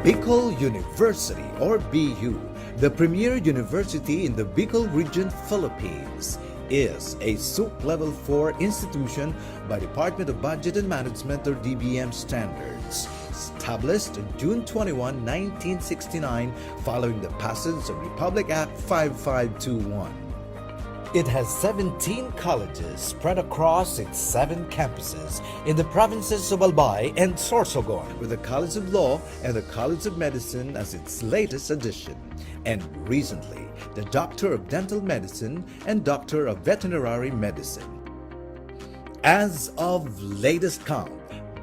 Bicol University or BU, the premier university in the Bicol region, Philippines, is a SUP Level 4 institution by Department of Budget and Management or DBM standards, established on June 21, 1969 following the passage of Republic Act 5521. It has 17 colleges spread across its 7 campuses in the provinces of Albay and Sorsogon, with the College of Law and the College of Medicine as its latest addition, and recently the Doctor of Dental Medicine and Doctor of Veterinary Medicine. As of latest count,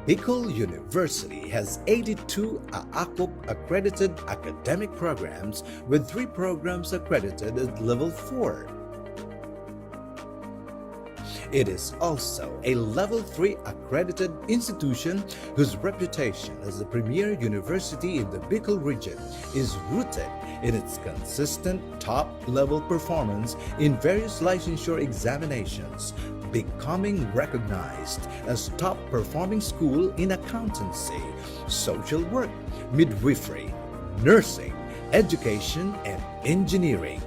Bicol University has 82 AACOP accredited academic programs, with 3 programs accredited at Level 4. It is also a Level 3 accredited institution whose reputation as the premier university in the Bicol region is rooted in its consistent top-level performance in various licensure examinations, becoming recognized as top-performing school in accountancy, social work, midwifery, nursing, education, and engineering.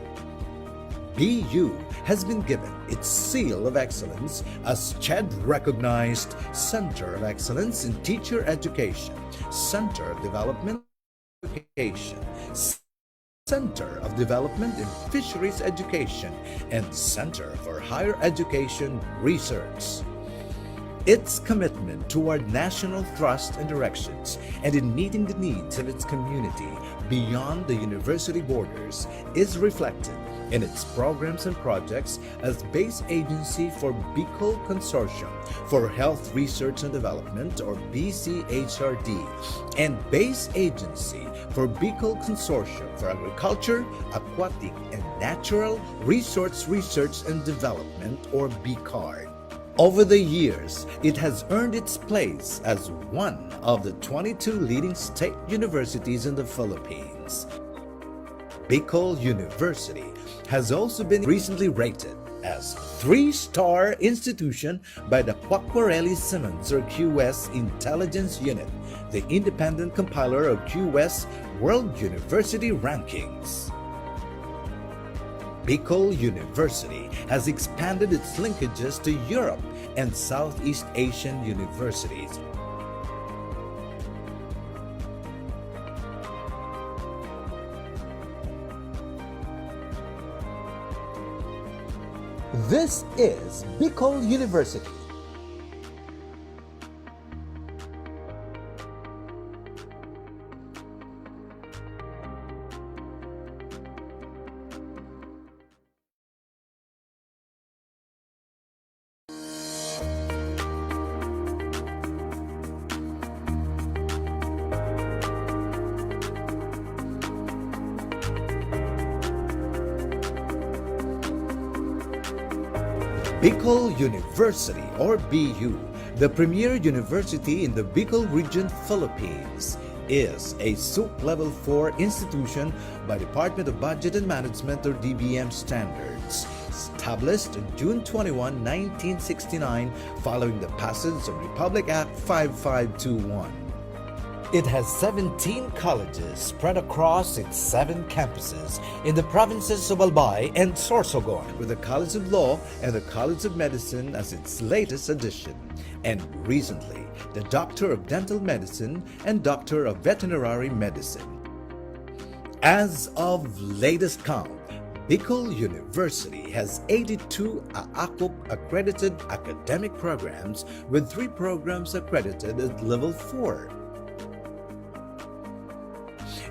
BU has been given its seal of excellence as CHED-recognized Center of Excellence in Teacher Education, Center of Development Education, Center of Development in Fisheries Education, and Center for Higher Education Research. Its commitment toward national thrust and directions and in meeting the needs of its community beyond the university borders is reflected in its programs and projects as base agency for Bicol Consortium for Health Research and Development or BCHRD and base agency for Bicol Consortium for Agriculture, Aquatic and Natural Resource Research and Development or BCARD. Over the years, it has earned its place as one of the 22 leading state universities in the Philippines. Bicol University has also been recently rated as 3-star institution by the Quacquarelli-Simmons or QS Intelligence Unit, the independent compiler of QS World University Rankings. Bicol University has expanded its linkages to Europe and Southeast Asian universities. This is Bicol University. Bicol University or BU, the premier university in the Bicol region, Philippines, is a SUP Level 4 institution by Department of Budget and Management or DBM standards, established on June 21, 1969 following the passage of Republic Act 5521. It has 17 colleges spread across its 7 campuses in the provinces of Albay and Sorsogon, with the College of Law and the College of Medicine as its latest addition, and recently the Doctor of Dental Medicine and Doctor of Veterinary Medicine. As of latest count, Bicol University has 82 AACUP accredited academic programs, with 3 programs accredited at Level 4.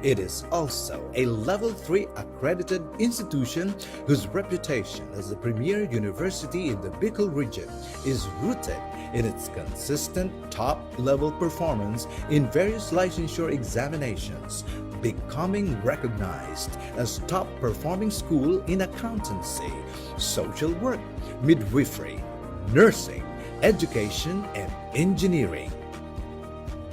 It is also a Level 3 accredited institution whose reputation as the premier university in the Bicol region is rooted in its consistent top-level performance in various licensure examinations, becoming recognized as top-performing school in accountancy, social work, midwifery, nursing, education, and engineering.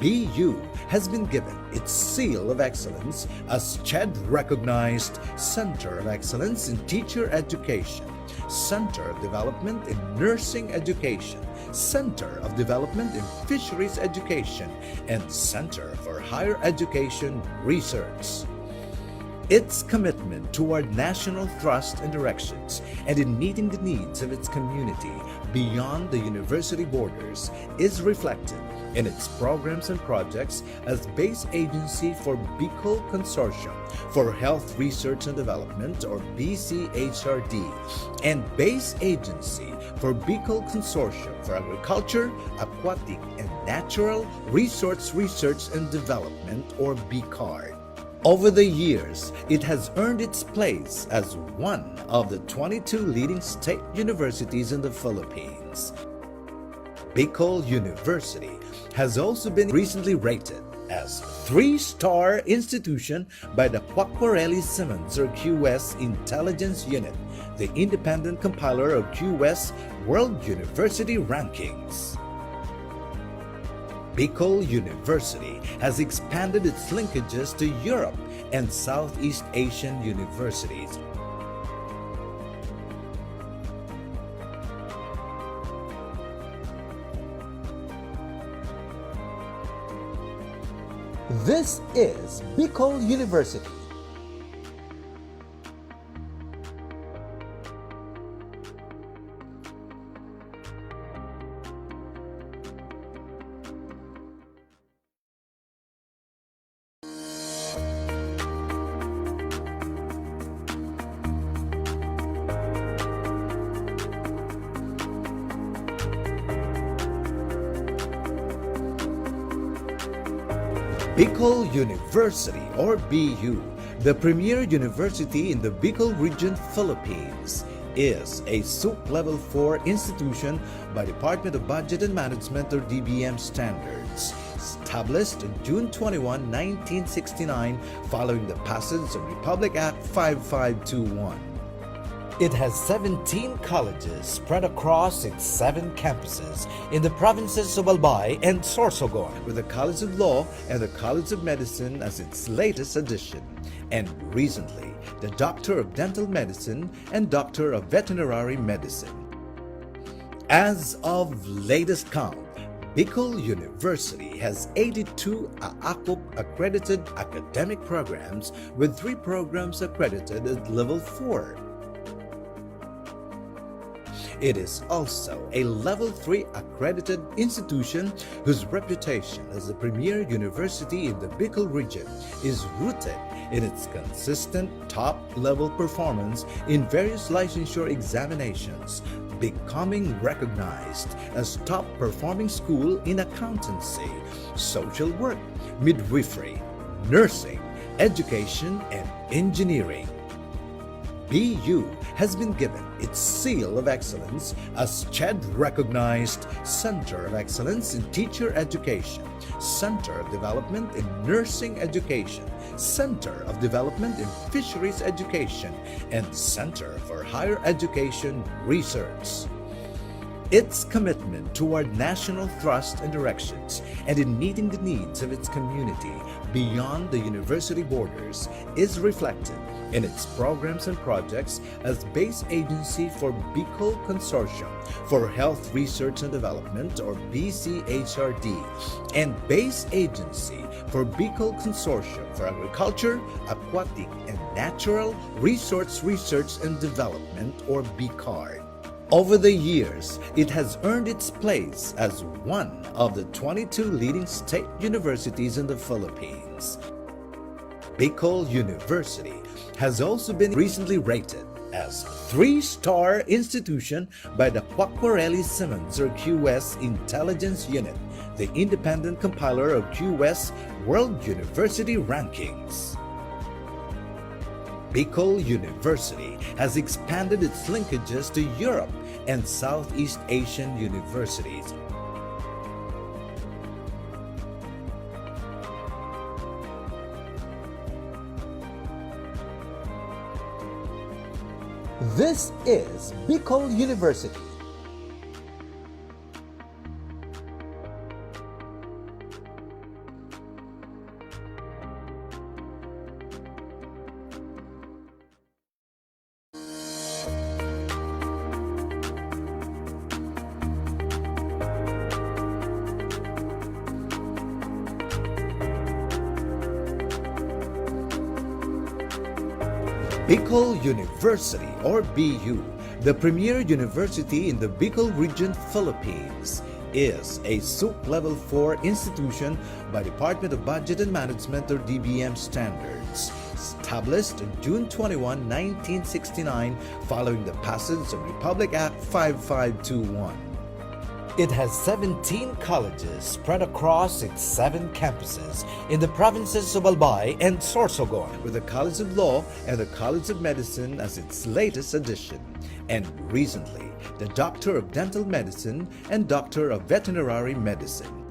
BU has been given its seal of excellence as CHED-recognized Center of Excellence in Teacher Education, Center of Development in Nursing Education, Center of Development in Fisheries Education, and Center for Higher Education Research. Its commitment toward national thrust and directions and in meeting the needs of its community beyond the university borders is reflected in its programs and projects as base agency for Bicol Consortium for Health Research and Development or BCHRD and base agency for Bicol Consortium for Agriculture, Aquatic and Natural Resource Research and Development or BCARD. Over the years, it has earned its place as one of the 22 leading state universities in the Philippines. Bicol University has also been recently rated as 3-star institution by the Quacquarelli-Simmons or QS Intelligence Unit, the independent compiler of QS World University Rankings. Bicol University has expanded its linkages to Europe and Southeast Asian universities. This is Bicol University. Bicol University or BU, the premier university in the Bicol region, Philippines, is a SUP Level 4 institution by Department of Budget and Management or DBM standards, established on June 21, 1969 following the passage of Republic Act 5521. It has 17 colleges spread across its 7 campuses in the provinces of Albay and Sorsogon, with the College of Law and the College of Medicine as its latest addition, and recently the Doctor of Dental Medicine and Doctor of Veterinary Medicine. As of latest count, Bicol University has 82 AACUP accredited academic programs, with 3 programs accredited at Level 4. It is also a Level 3 accredited institution whose reputation as the premier university in the Bicol region is rooted in its consistent top-level performance in various licensure examinations, becoming recognized as top-performing school in accountancy, social work, midwifery, nursing, education, and engineering. BU has been given its seal of excellence as CHED-recognized Center of Excellence in Teacher Education, Center of Development in Nursing Education, Center of Development in Fisheries Education, and Center for Higher Education Research. Its commitment toward national thrust and directions and in meeting the needs of its community beyond the university borders is reflected in its programs and projects as base agency for Bicol Consortium for Health Research and Development or BCHRD and base agency for Bicol Consortium for Agriculture, Aquatic and Natural Resource Research and Development or BCARD. Over the years, it has earned its place as one of the 22 leading state universities in the Philippines. Bicol University has also been recently rated as 3-star institution by the Quacquarelli Simmons or QS Intelligence Unit, the independent compiler of QS World University Rankings. Bicol University has expanded its linkages to Europe and Southeast Asian universities. This is Bicol University. Bicol University or BU, the premier university in the Bicol region, Philippines, is a SUC Level 4 institution by Department of Budget and Management or DBM standards, established on June 21, 1969 following the passage of Republic Act 5521. It has 17 colleges spread across its 7 campuses in the provinces of Albay and Sorsogon, with the College of Law and the College of Medicine as its latest addition, and recently the Doctor of Dental Medicine and Doctor of Veterinary Medicine.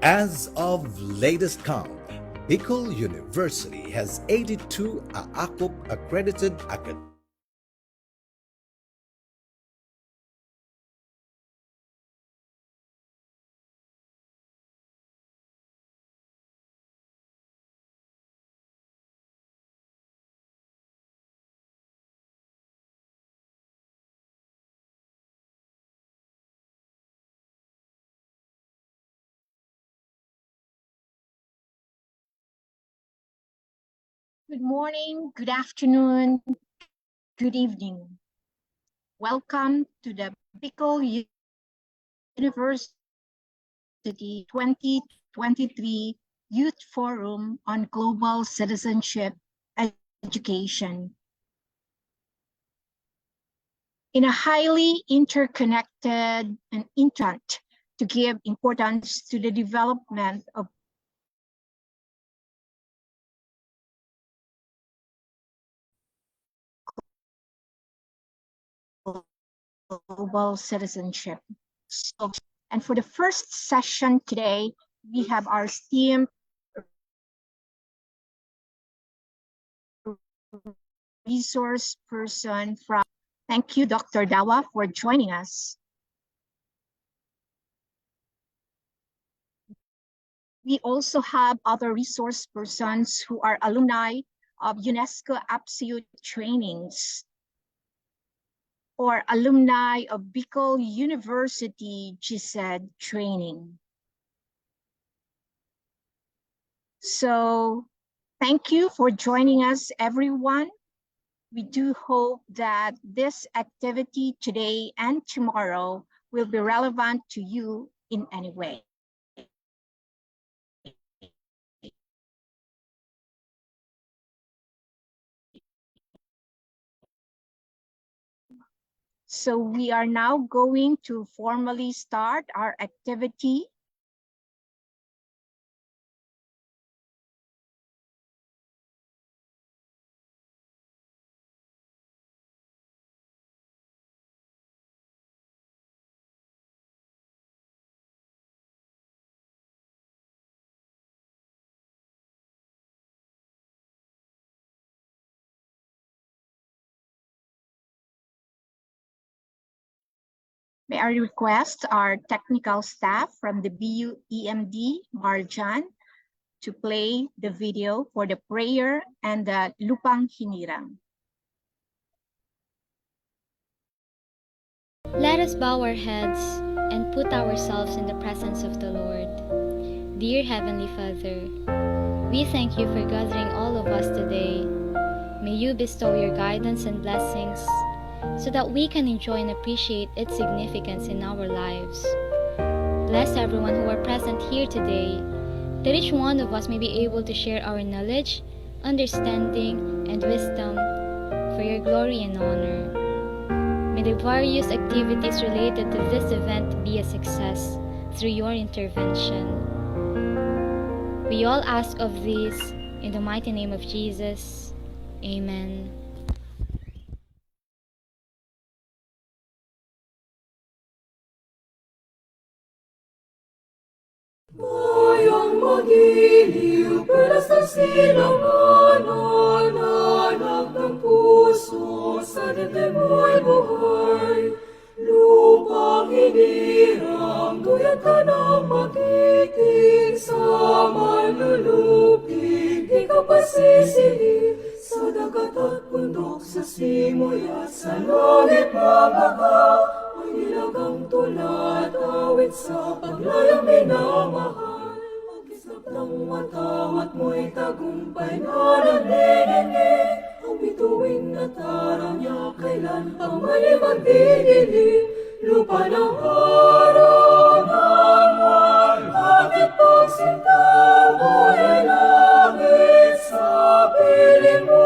As of latest count, Bicol University has 82 AACUC accredited academic Good morning, good afternoon, good evening. Welcome to the Bicol University 2023 Youth Forum on Global Citizenship Education. In a highly interconnected and intent to give importance to the development of global citizenship. And for the first session today, we have our esteemed resource person from. Thank you, Dr. Dawa, for joining us. We also have other resource persons who are alumni of UNESCO Absolute trainings or alumni of Bicol University GSED training. So thank you for joining us, everyone. We do hope that this activity today and tomorrow will be relevant to you in any way. So we are now going to formally start our activity. May I request our technical staff from the BU EMD, Marjan, to play the video for the prayer and the Lupang Hinirang. Let us bow our heads and put ourselves in the presence of the Lord. Dear Heavenly Father, we thank you for gathering all of us today. May you bestow your guidance and blessings so that we can enjoy and appreciate its significance in our lives. Bless everyone who are present here today, that each one of us may be able to share our knowledge, understanding, and wisdom for your glory and honor. May the various activities related to this event be a success through your intervention. We all ask of this in the mighty name of Jesus. Amen. Bayang magiliw, pelas ng silanganan, anak ng puso, sa dibdib mo'y buhay. Lupang hinirang, duyan ka ng magiting, sa manlulupig, di ka pasisili. Sa dagat at bundok, sa simoy at sa langit mabaga, may nilagang tulad, awit sa paglayang minamahal. Pag-islap ng matawat mo'y tagumpay na nanininig, ang bituin at araw niya kailan pang mali magdidilim. Lupa ng araw ng ating pagsinta mo'y langit sa piling mo.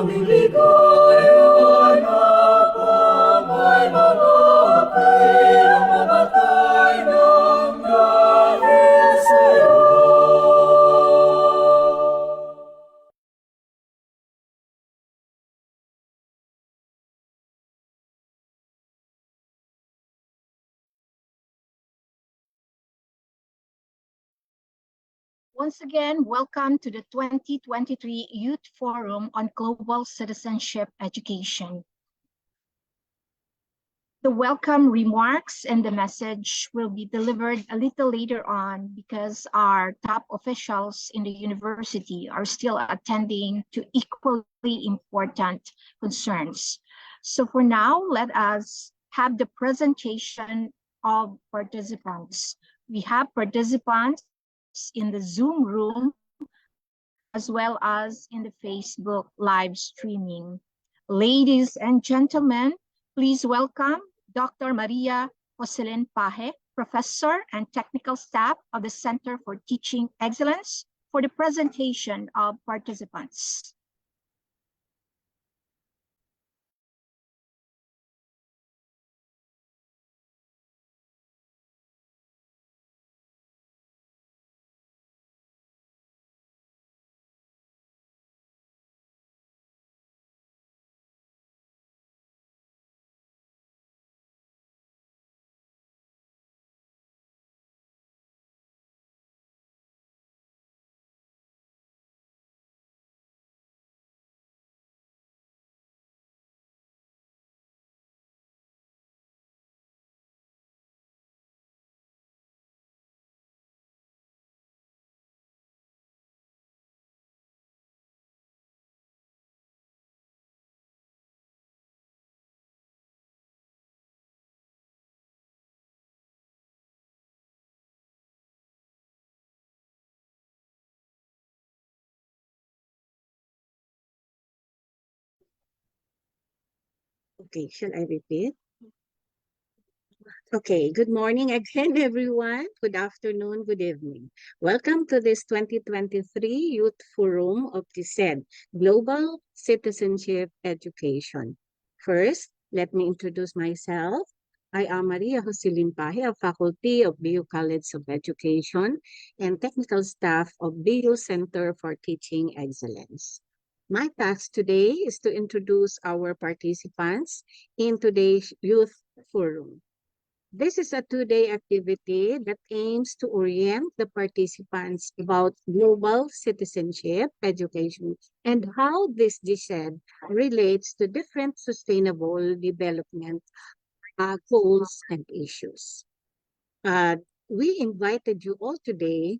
Aming ligaya na pamay mga pirang mamatay ng dahil sa'yo. Once again, welcome to the 2023 Youth Forum on Global Citizenship Education. The welcome remarks and the message will be delivered a little later on because our top officials in the university are still attending to equally important concerns. So for now, let us have the presentation of participants. We have participants in the Zoom room as well as in the Facebook live streaming. Ladies and gentlemen, please welcome Dr. Maria Jocelyn Paje, Professor and Technical Staff of the Center for Teaching Excellence, for the presentation of participants. Okay, shall I repeat? Okay, good morning again, everyone. Good afternoon, good evening. Welcome to this 2023 Youth Forum of the CID, Global Citizenship Education. First, let me introduce myself. I am Maria Jocelyn Paje, a faculty of BU College of Education and technical staff of BU Center for Teaching Excellence. My task today is to introduce our participants in today's Youth Forum. This is a two-day activity that aims to orient the participants about global citizenship education and how this GSED relates to different sustainable development goals and issues. We invited you all today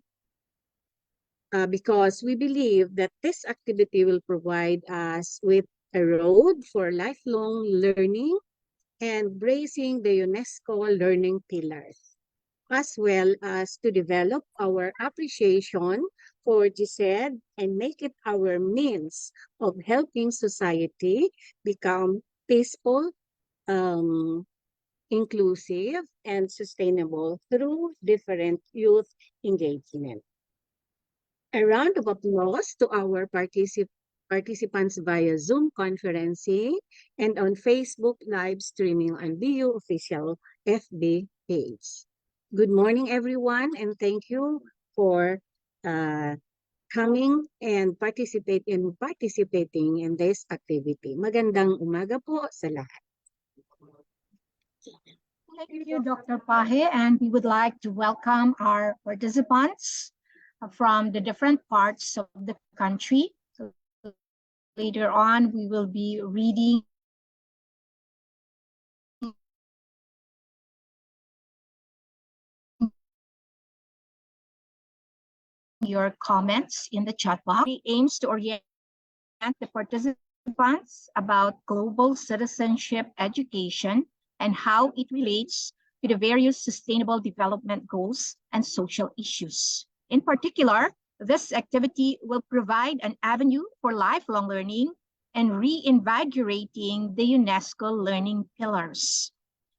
because we believe that this activity will provide us with a road for lifelong learning and bracing the UNESCO learning pillars, as well as to develop our appreciation for GSED and make it our means of helping society become peaceful, um, inclusive, and sustainable through different youth engagement. A round of applause to our participants via Zoom conferencing and on Facebook live streaming on BU official FB page. Good morning, everyone, and thank you for uh, coming and participating in this activity. Magandang umaga po sa lahat. Thank you, Dr. Pahe, and we would like to welcome our participants from the different parts of the country. So later on, we will be reading your comments in the chat box. It aims to orient the participants about global citizenship education and how it relates to the various sustainable development goals and social issues. In particular, this activity will provide an avenue for lifelong learning and reinvigorating the UNESCO learning pillars.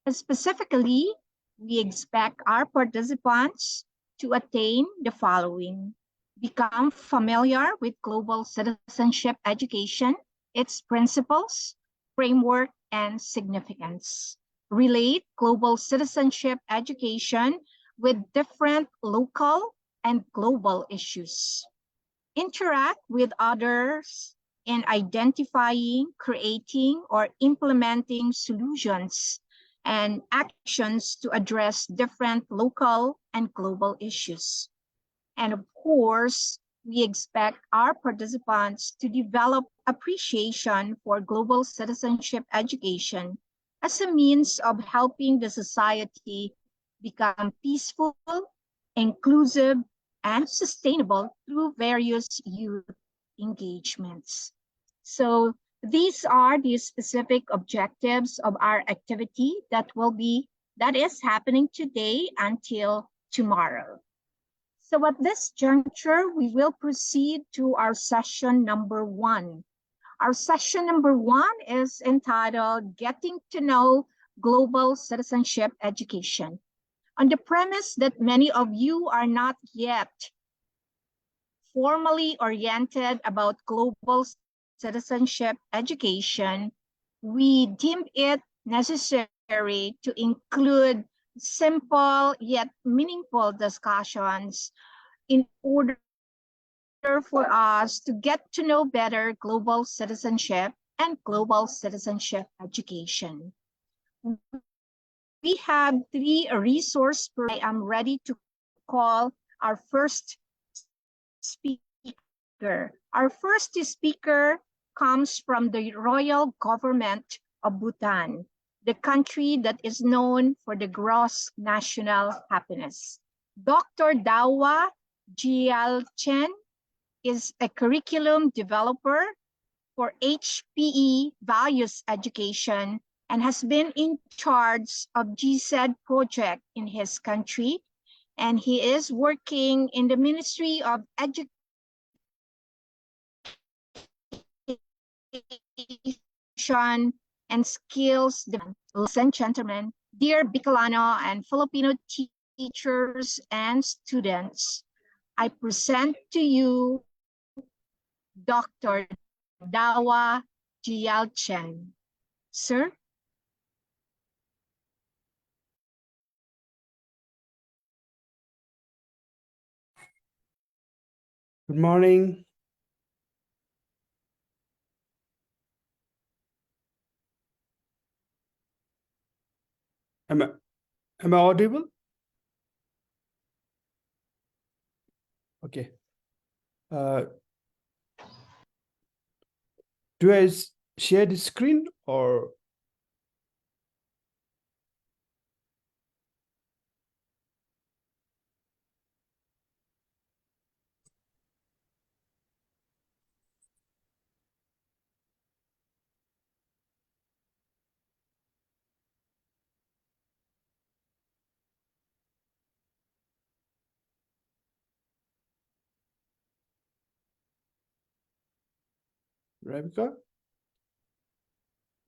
Specifically, we expect our participants to attain the following: become familiar with global citizenship education, its principles, framework, and significance. Relate global citizenship education with different local and global issues. Interact with others in identifying, creating, or implementing solutions and actions to address different local and global issues. And of course, we expect our participants to develop appreciation for global citizenship education as a means of helping the society become peaceful, inclusive, and sustainable through various youth engagements. So these are the specific objectives of our activity that is happening today until tomorrow. So at this juncture, we will proceed to our session number 1. Our session number 1 is entitled Getting to Know Global Citizenship Education. On the premise that many of you are not yet formally oriented about global citizenship education, we deemed it necessary to include simple yet meaningful discussions in order for us to get to know better global citizenship and global citizenship education. We have 3 resources. I am ready to call our first speaker. Our first speaker comes from the royal government of Bhutan, the country that is known for the gross national happiness. Dr. Dawa Gyalchen is a curriculum developer for HPE Values Education and has been in charge of GSED project in his country. And he is working in the Ministry of Education and Skills Development. Ladies and gentlemen, dear Bicolano and Filipino teachers and students, I present to you Dr. Dawa Gyalchen. Sir? Good morning. Am Am I audible? Okay. Do I share the screen or? Rebecca?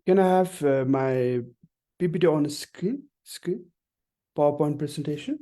Can I have my PPT on the screen? PowerPoint presentation?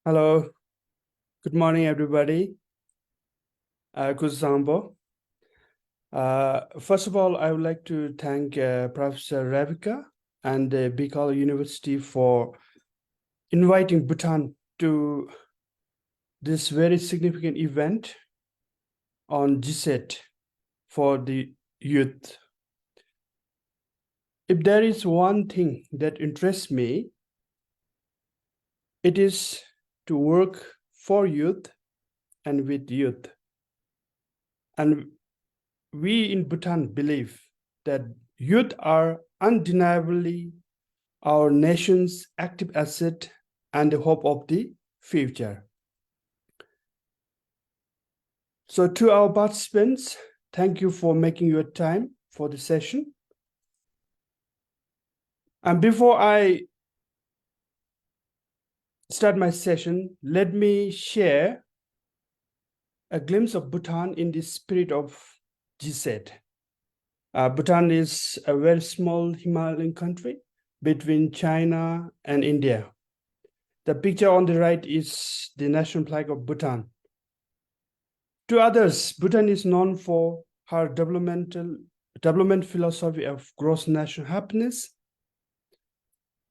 Hello. Good morning, everybody. Kuzambo. First of all, I would like to thank Professor Rebecca and Bicol University for inviting Bhutan to this very significant event on GSET for the youth. If there is one thing that interests me, it is to work for youth and with youth. And we in Bhutan believe that youth are undeniably our nation's active asset and the hope of the future. So to our participants, thank you for making your time for the session. And before I start my session, let me share a glimpse of Bhutan in the spirit of GSET. Bhutan is a very small Himalayan country between China and India. The picture on the right is the national flag of Bhutan. To others, Bhutan is known for her development philosophy of gross national happiness,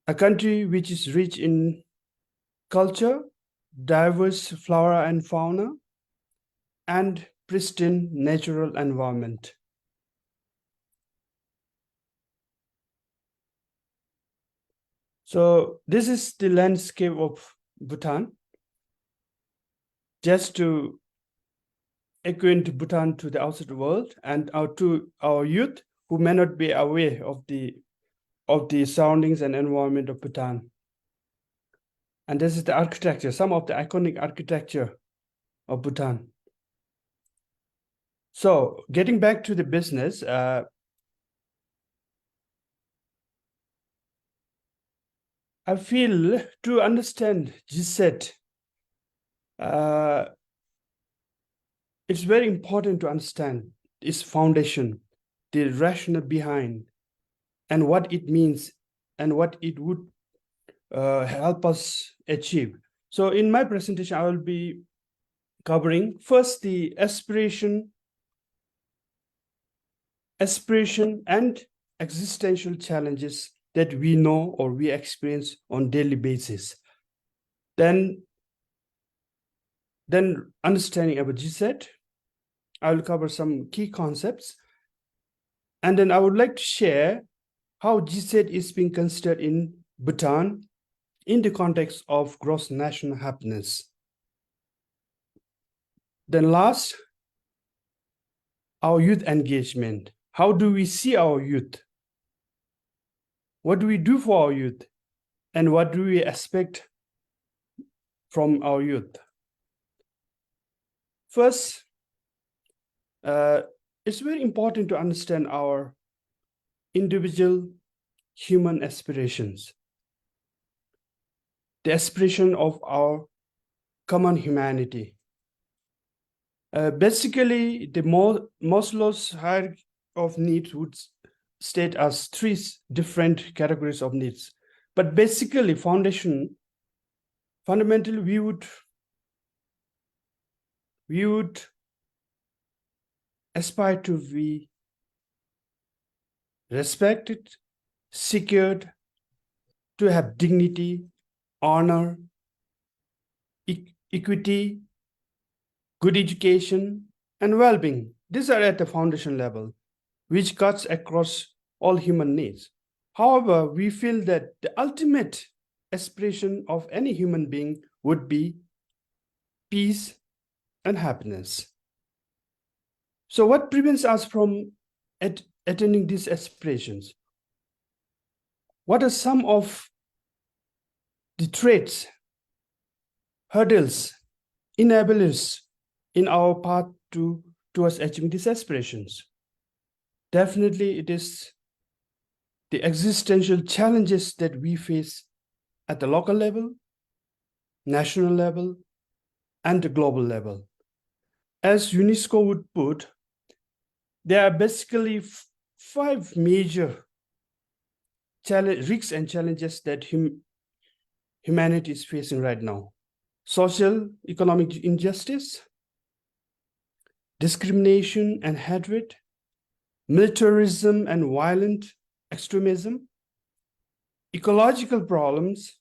a country which is rich in culture, diverse flora and fauna, and pristine natural environment. So this is the landscape of Bhutan. Just to acquaint Bhutan to the outside world and to our youth who may not be aware of the surroundings and environment of Bhutan. And this is the architecture, some of the iconic architecture of Bhutan. So getting back to the business, I feel to understand GSET, it's very important to understand its foundation, the rationale behind, and what it means, and what it would help us achieve. So in my presentation, I will be covering first the aspiration and existential challenges that we know or we experience on daily basis. Then understanding about GSET, I will cover some key concepts. And then I would like to share how GSET is being considered in Bhutan in the context of gross national happiness. Then last, our youth engagement. How do we see our youth? What do we do for our youth? And what do we expect from our youth? First, it's very important to understand our individual human aspirations, the aspiration of our common humanity. Basically, the Maslow's hierarchy of needs would state as three different categories of needs. But basically, fundamentally, we would aspire to be respected, secured, to have dignity, honor, equity, good education, and well-being. These are at the foundation level, which cuts across all human needs. However, we feel that the ultimate aspiration of any human being would be peace and happiness. So what prevents us from attaining these aspirations? What are some of the traits, hurdles, enablers in our path towards achieving these aspirations? Definitely, it is the existential challenges that we face at the local level, national level, and the global level. As UNESCO would put, there are basically five major risks and challenges that humanity is facing right now: social, economic injustice, discrimination and hatred, militarism and violent extremism, ecological problems,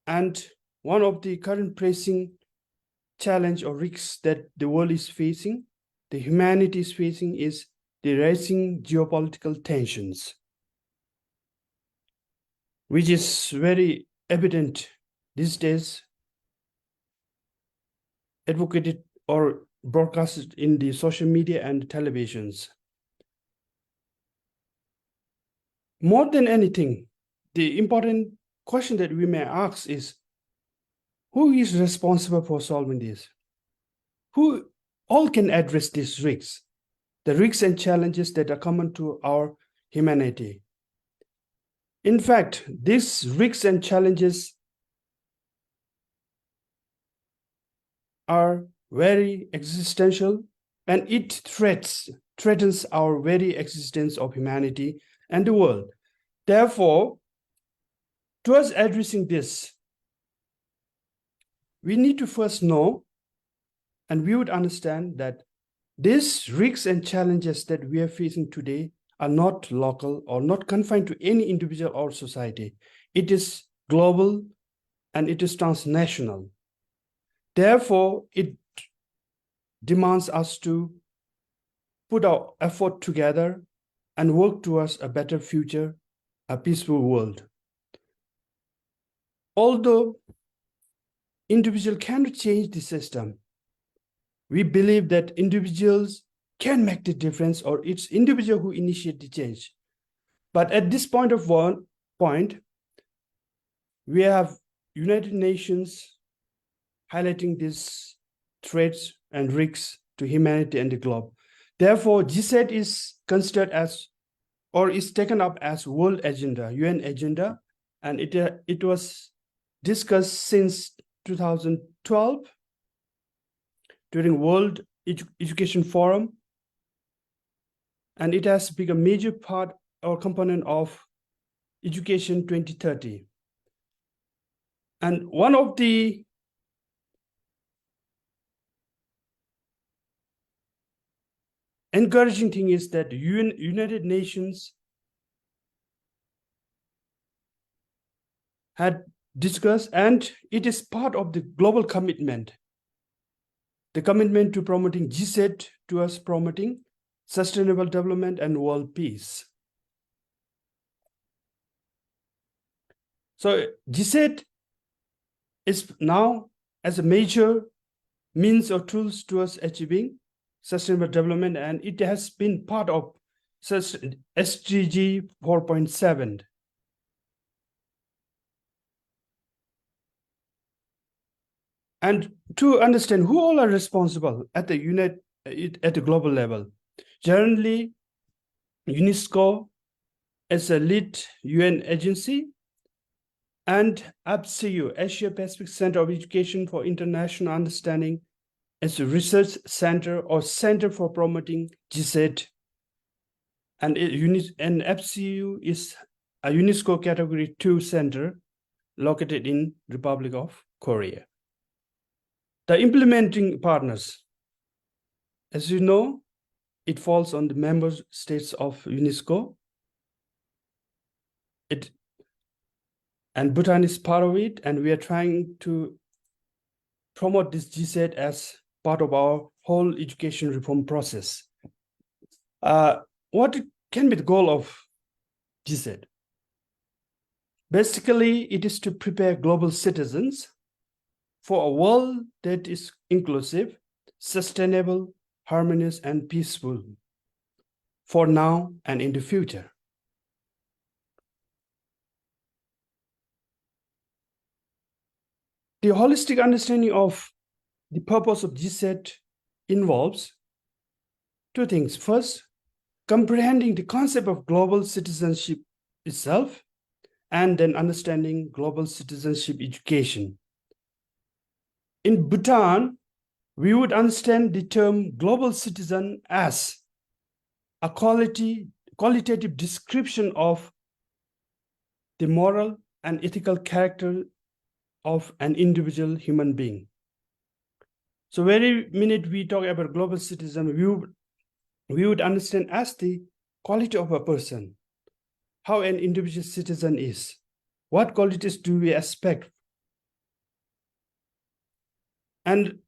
and one of the current pressing challenge or risks that the world is facing, the humanity is facing, is the rising geopolitical tensions, which is very evident these days, advocated or broadcasted in the social media and televisions. More than anything, the important question that we may ask is, who is responsible for solving this? Who all can address these risks, the risks and challenges that are common to our humanity? In fact, these risks and challenges are very existential, and it threatens our very existence of humanity and the world. Therefore, towards addressing this, we need to first know, and we would understand that these risks and challenges that we are facing today are not local or not confined to any individual or society. It is global and it is transnational. Therefore, it demands us to put our effort together and work towards a better future, a peaceful world. Although individuals cannot change the system, we believe that individuals can make the difference, or it's individual who initiate the change. But at this point, we have United Nations highlighting these threats and risks to humanity and the globe. Therefore, GSET is considered as, or is taken up as world agenda, UN agenda, and it was discussed since 2012 during World Education Forum, and it has become a major part or component of Education 2030. And one of the encouraging thing is that United Nations had discussed, and it is part of the global commitment, the commitment to promoting GSET towards promoting sustainable development and world peace. So GSET is now as a major means or tools towards achieving sustainable development, and it has been part of SDG 4.7. And to understand who all are responsible at the at the global level. Generally, UNESCO as a lead UN agency and APCU, Asia Pacific Center of Education for International Understanding, as a research center or center for promoting GSET. And APCU is a UNESCO Category 2 center located in Republic of Korea. The implementing partners, as you know, it falls on the member states of UNESCO. And Bhutan is part of it, and we are trying to promote this GSET as part of our whole education reform process. What can be the goal of GSET? Basically, it is to prepare global citizens for a world that is inclusive, sustainable, harmonious, and peaceful for now and in the future. The holistic understanding of the purpose of GSET involves two things. First, comprehending the concept of global citizenship itself, and then understanding global citizenship education. In Bhutan, we would understand the term global citizen as a qualitative description of the moral and ethical character of an individual human being. So very minute we talk about global citizen, we would understand as the quality of a person, how an individual citizen is, what qualities do we expect. And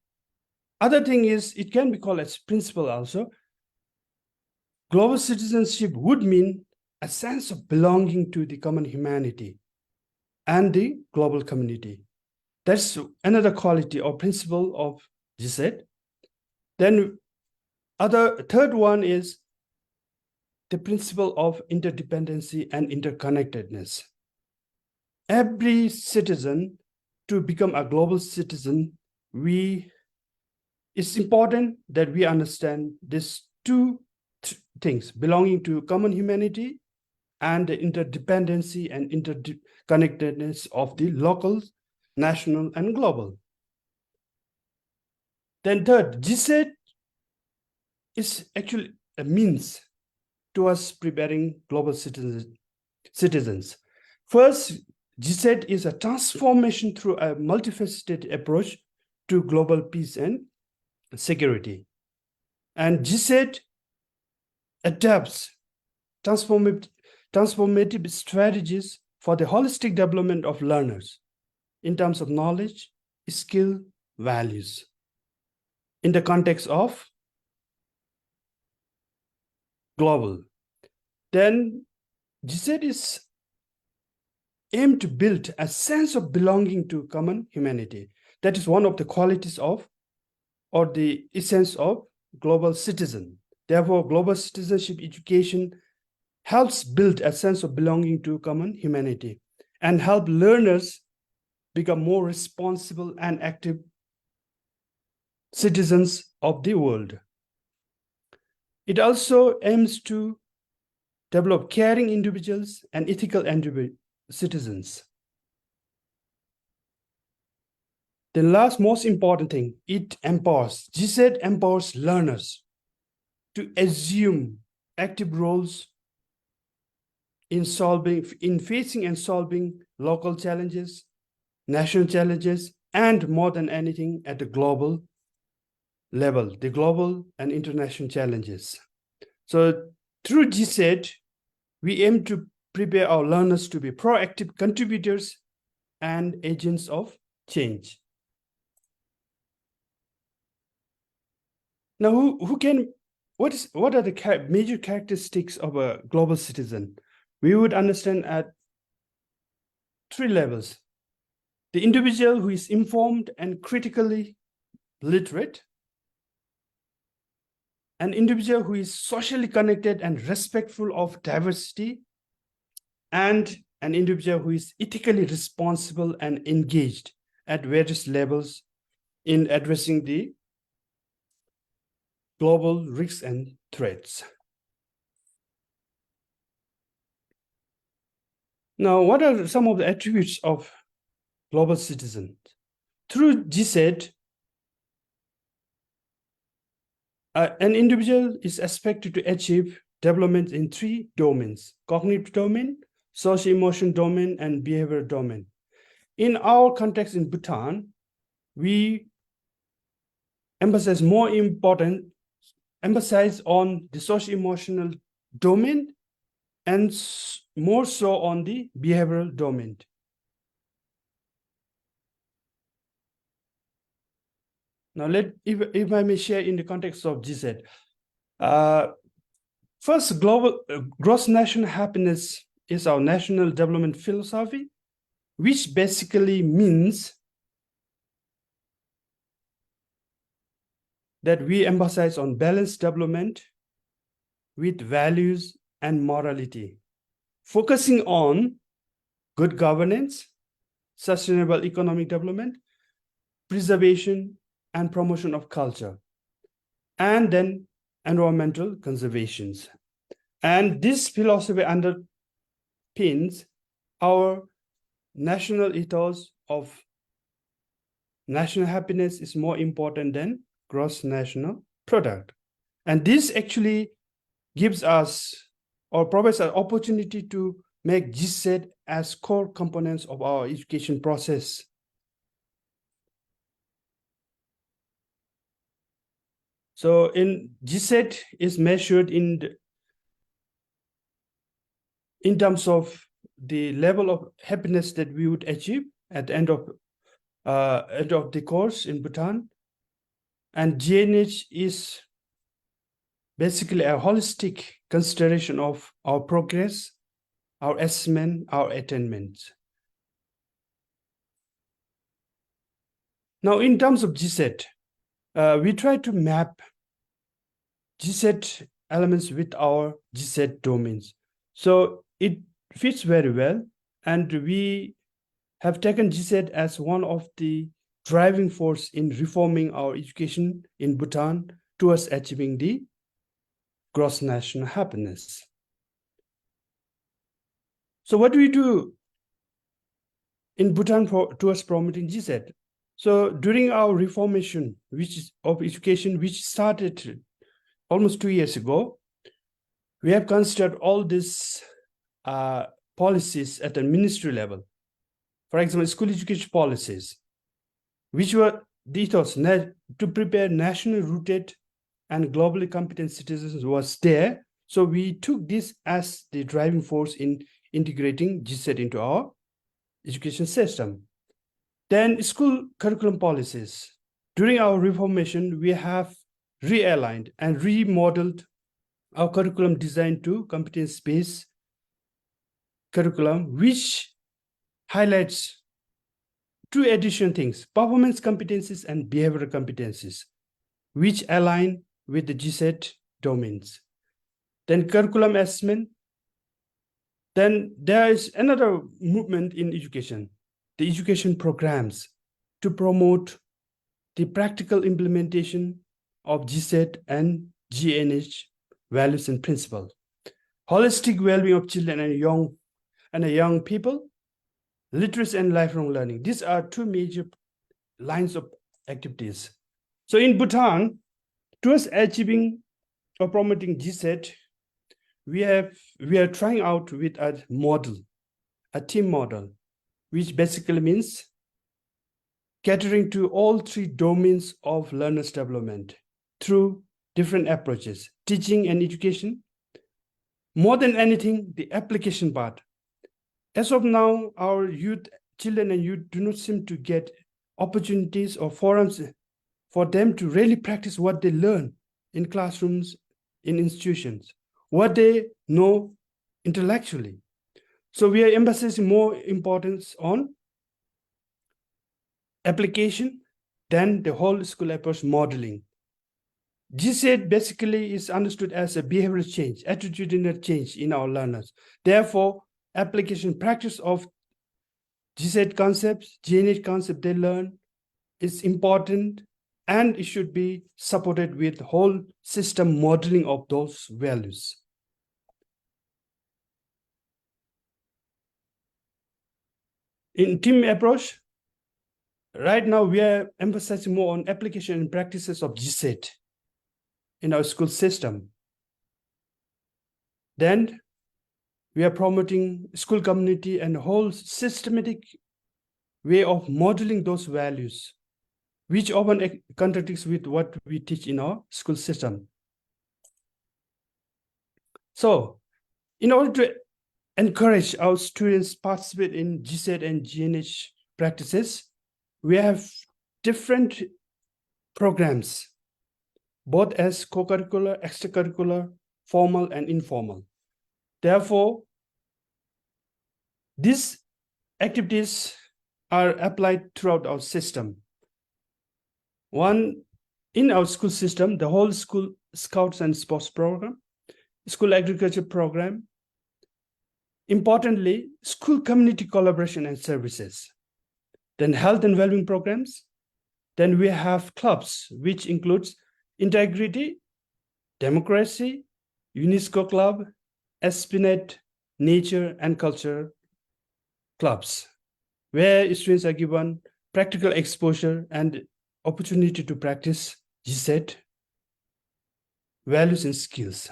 other thing is, it can be called as principle also. Global citizenship would mean a sense of belonging to the common humanity and the global community. That's another quality or principle of GSET. Then third one is the principle of interdependency and interconnectedness. Every citizen, to become a global citizen, it's important that we understand these two things, belonging to common humanity and the interdependency and interconnectedness of the local, national, and global. Then third, GSET is actually a means to us preparing global citizens. First, GSET is a transformation through a multifaceted approach to global peace and security. And GSET adapts transformative strategies for the holistic development of learners in terms of knowledge, skill, values in the context of global. Then GSET is aimed to build a sense of belonging to common humanity. That is one of the qualities of, or the essence of, global citizen. Therefore, global citizenship education helps build a sense of belonging to common humanity and help learners become more responsible and active citizens of the world. It also aims to develop caring individuals and ethical citizens. The last most important thing, it empowers. GSET empowers learners to assume active roles in facing and solving local challenges, national challenges, and more than anything at the global level, the global and international challenges. So through GSET, we aim to prepare our learners to be proactive contributors and agents of change. Now, what are the major characteristics of a global citizen? We would understand at three levels. The individual who is informed and critically literate, an individual who is socially connected and respectful of diversity, and an individual who is ethically responsible and engaged at various levels in addressing the global risks and threats. Now, what are some of the attributes of global citizens? Through GSET, an individual is expected to achieve development in 3 domains: cognitive domain, socio-emotional domain, and behavioral domain. In our context in Bhutan, we emphasize on the socio-emotional domain and more so on the behavioral domain. Now, if I may share in the context of GSET, first, gross national happiness is our national development philosophy, which basically means that we emphasize on balanced development with values and morality, focusing on good governance, sustainable economic development, preservation and promotion of culture, and then environmental conservations. And this philosophy underpins our national ethos of national happiness is more important than gross national product. And this actually gives us or provides an opportunity to make GSET as core components of our education process. So in GSET is measured in terms of the level of happiness that we would achieve at the end of the course in Bhutan. And GNH is basically a holistic consideration of our progress, our assessment, our attainments. Now, in terms of GSET, we try to map GSET elements with our GSET domains. So it fits very well, and we have taken GSET as one of the driving force in reforming our education in Bhutan towards achieving the gross national happiness. So what do we do in Bhutan towards promoting GSET? So during our reformation of education, which started almost 2 years ago, we have considered all these policies at a ministry level. For example, school education policies, which were the ethos to prepare nationally rooted and globally competent citizens was there. So we took this as the driving force in integrating GSET into our education system. Then school curriculum policies. During our reformation, we have realigned and remodeled our curriculum design to competence-based curriculum, which highlights 2 additional things: performance competencies and behavioral competencies, which align with the GSET domains. Then curriculum assessment. Then there is another movement in education, the education programs, to promote the practical implementation of GSET and GNH values and principles. Holistic well-being of children and young people, literacy and lifelong learning. These are 2 major lines of activities. So in Bhutan, towards achieving or promoting GSET, we are trying out with a model, a team model, which basically means catering to all 3 domains of learners' development through different approaches: teaching and education, more than anything, the application part. As of now, our children and youth do not seem to get opportunities or forums for them to really practice what they learn in classrooms, in institutions, what they know intellectually. So we are emphasizing more importance on application than the whole school approach modeling. GSET basically is understood as a behavioral change, attitudinal change in our learners. Therefore, application practice of GSET concepts, GNH concept they learn is important and it should be supported with whole system modeling of those values. In team approach, right now we are emphasizing more on application and practices of GSET in our school system. Then we are promoting school community and whole systematic way of modeling those values, which often contradicts with what we teach in our school system. So, in order to encourage our students participate in GSET and GNH practices, we have different programs, both as co-curricular, extracurricular, formal and informal. Therefore, these activities are applied throughout our system. One, in our school system, the whole school Scouts and Sports program, school agriculture program, importantly, school community collaboration and services, then health and well-being programs. Then we have clubs, which includes integrity, democracy, UNESCO club, Espinet, nature and culture clubs, where students are given practical exposure and opportunity to practice GSET values and skills.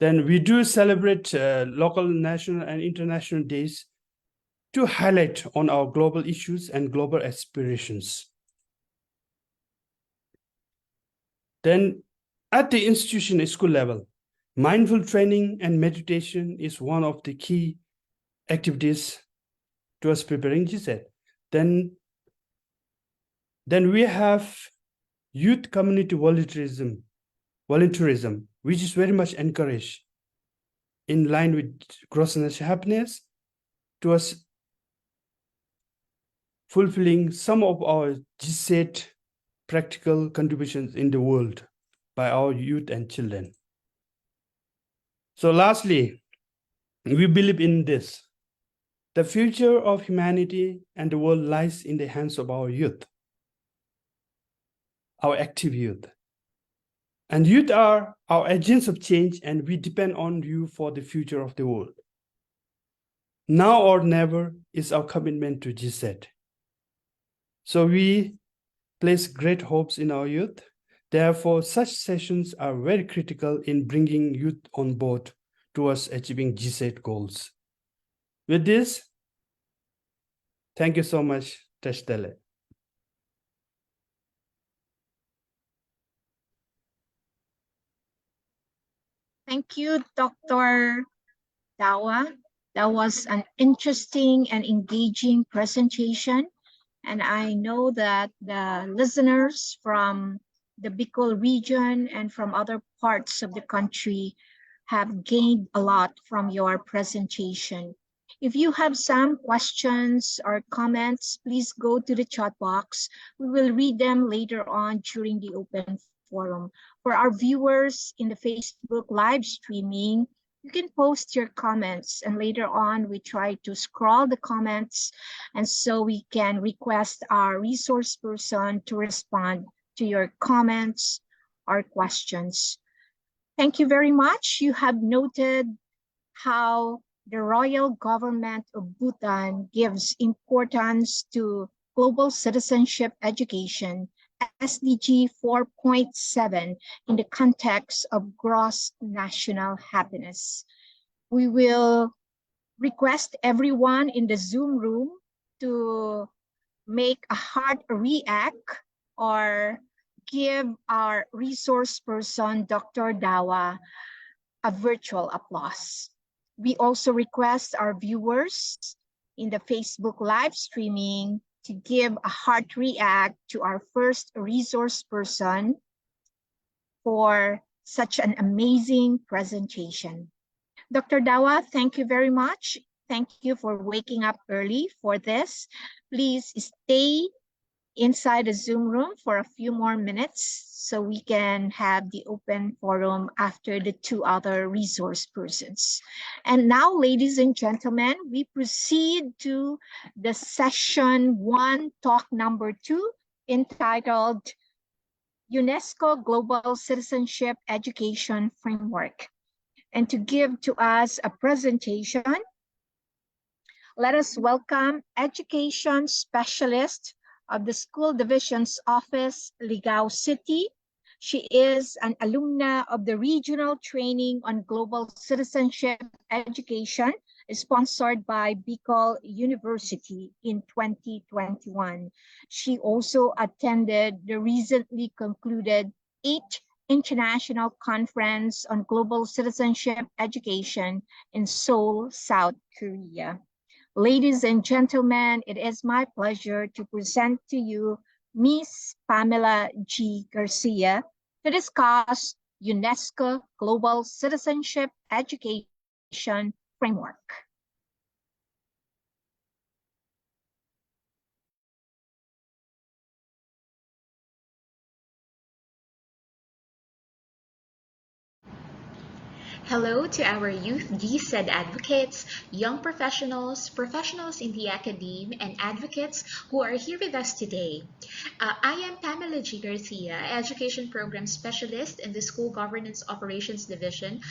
Then we do celebrate local, national, and international days to highlight on our global issues and global aspirations. Then at the institution school level, mindful training and meditation is one of the key activities towards preparing GSET. Then we have youth community volunteerism, which is very much encouraged in line with gross national happiness towards fulfilling some of our GSET practical contributions in the world by our youth and children. So lastly, we believe in this. The future of humanity and the world lies in the hands of our youth, our active youth. And youth are our agents of change, and we depend on you for the future of the world. Now or never is our commitment to GSET. So we place great hopes in our youth. Therefore, such sessions are very critical in bringing youth on board towards achieving GSET goals. With this, thank you so much, Tashdele. Thank you, Dr. Dawa. That was an interesting and engaging presentation. And I know that the listeners from the Bicol region and from other parts of the country have gained a lot from your presentation. If you have some questions or comments, please go to the chat box. We will read them later on during the open forum. For our viewers in the Facebook live streaming, you can post your comments, and later on we try to scroll the comments, and so we can request our resource person to respond to your comments or questions. Thank you very much. You have noted how the royal government of Bhutan gives importance to global citizenship education, SDG 4.7, in the context of gross national happiness. We will request everyone in the Zoom room to make a heart react or give our resource person, Dr. Dawa, a virtual applause. We also request our viewers in the Facebook live streaming to give a heart react to our first resource person for such an amazing presentation. Dr. Dawa, thank you very much. Thank you for waking up early for this. Please stay inside the Zoom room for a few more minutes so we can have the open forum after the two other resource persons. And now, ladies and gentlemen, we proceed to the session one, talk number 2, entitled UNESCO Global Citizenship Education Framework. And to give to us a presentation, let us welcome Education Specialist of the School Division's Office, Ligao City. She is an alumna of the Regional Training on Global Citizenship Education, sponsored by Bicol University in 2021. She also attended the recently concluded 8th International Conference on Global Citizenship Education in Seoul, South Korea. Ladies and gentlemen, it is my pleasure to present to you Ms. Pamela G. Garcia to discuss UNESCO Global Citizenship Education Framework. Hello to our youth GSED advocates, young professionals, professionals in the academe, and advocates who are here with us today. I am Pamela G. Garcia, Education Program Specialist in the School Governance Operations Division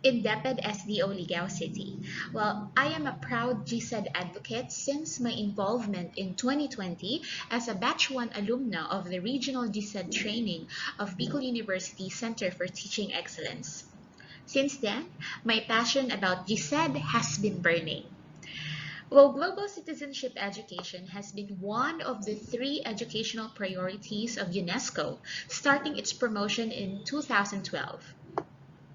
in DepEd SDO Ligao City. Well, I am a proud GSED advocate since my involvement in 2020 as a Batch 1 alumna of the Regional GSED Training of Bicol University Center for Teaching Excellence. Since then, my passion about GSED has been burning. Well, global citizenship education has been one of the 3 educational priorities of UNESCO, starting its promotion in 2012.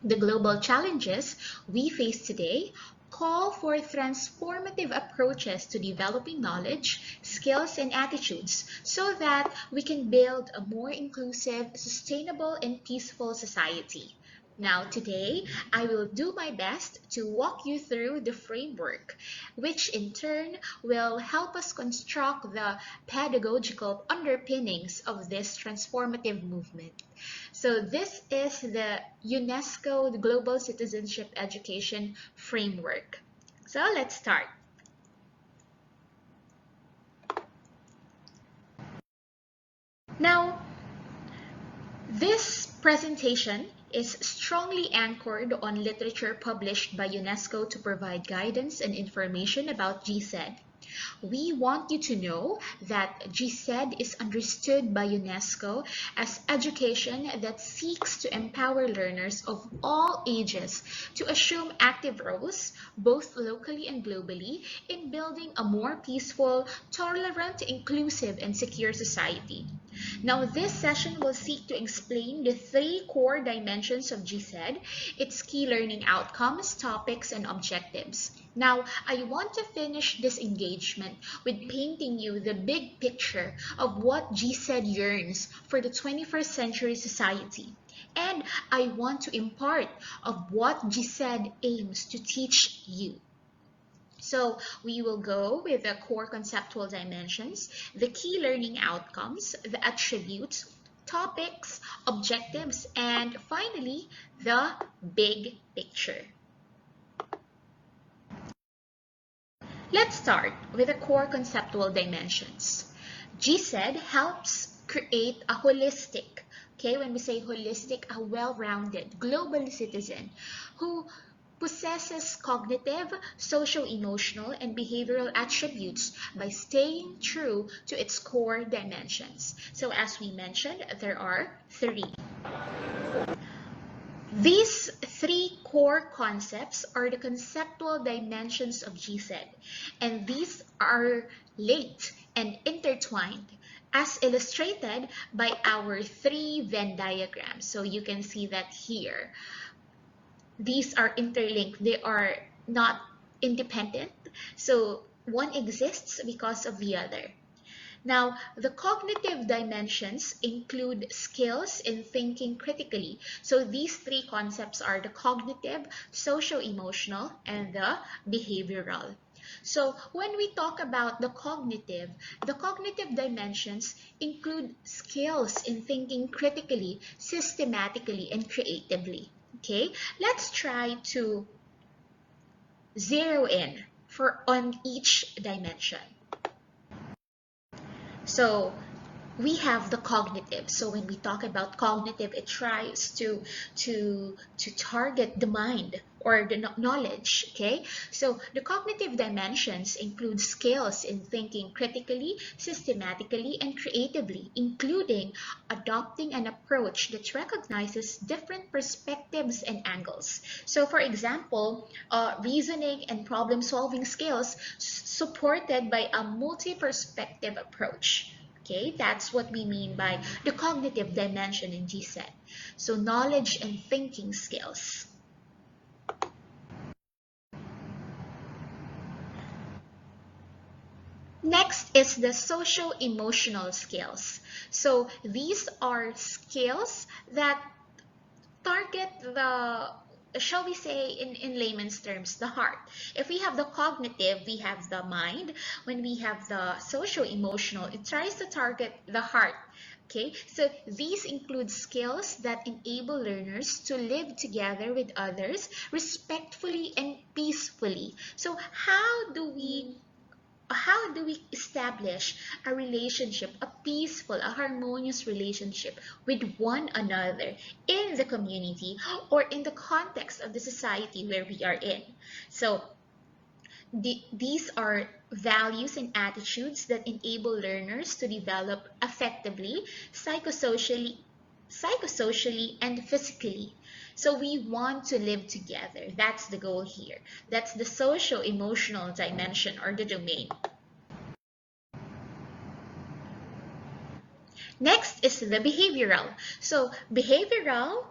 The global challenges we face today call for transformative approaches to developing knowledge, skills, and attitudes so that we can build a more inclusive, sustainable, and peaceful society. Now, today, I will do my best to walk you through the framework, which in turn will help us construct the pedagogical underpinnings of this transformative movement. So this is the UNESCO Global Citizenship Education Framework. So let's start. Now, this presentation is strongly anchored on literature published by UNESCO to provide guidance and information about GSED. We want you to know that GSED is understood by UNESCO as education that seeks to empower learners of all ages to assume active roles, both locally and globally, in building a more peaceful, tolerant, inclusive, and secure society. Now, this session will seek to explain the 3 core dimensions of GSED, its key learning outcomes, topics, and objectives. Now, I want to finish this engagement with painting you the big picture of what GSED yearns for the 21st century society. And I want to impart of what GSED aims to teach you. So we will go with the core conceptual dimensions, the key learning outcomes, the attributes, topics, objectives, and finally, the big picture. Let's start with the core conceptual dimensions. GSED helps create a holistic, okay, when we say holistic, a well-rounded global citizen who possesses cognitive, socio-emotional, and behavioral attributes by staying true to its core dimensions. So as we mentioned, there are 3. These 3 core concepts are the conceptual dimensions of GSED, and these are linked and intertwined as illustrated by our 3 Venn diagrams. So you can see that here. These are interlinked. They are not independent. So one exists because of the other. Now, the cognitive dimensions include skills in thinking critically. So these 3 concepts are the cognitive, socio-emotional, and the behavioral. So when we talk about the cognitive dimensions include skills in thinking critically, systematically, and creatively. Okay, let's try to zero in on each dimension. So we have the cognitive. So when we talk about cognitive, it tries to target the mind or the knowledge. Okay, so the cognitive dimensions include skills in thinking critically, systematically, and creatively, including adopting an approach that recognizes different perspectives and angles. So for example, reasoning and problem solving skills supported by a multi-perspective approach. Okay, that's what we mean by the cognitive dimension in GSET. So knowledge and thinking skills. Next is the social-emotional skills. So these are skills that target the, shall we say in layman's terms, the heart. If we have the cognitive, we have the mind. When we have the social-emotional, it tries to target the heart. Okay, so these include skills that enable learners to live together with others respectfully and peacefully. So how do we establish a relationship, a peaceful, a harmonious relationship with one another in the community or in the context of the society where we are in? So these are values and attitudes that enable learners to develop effectively, psychosocially, and physically. So we want to live together. That's the goal here. That's the social-emotional dimension or the domain. Next is the behavioral. So behavioral,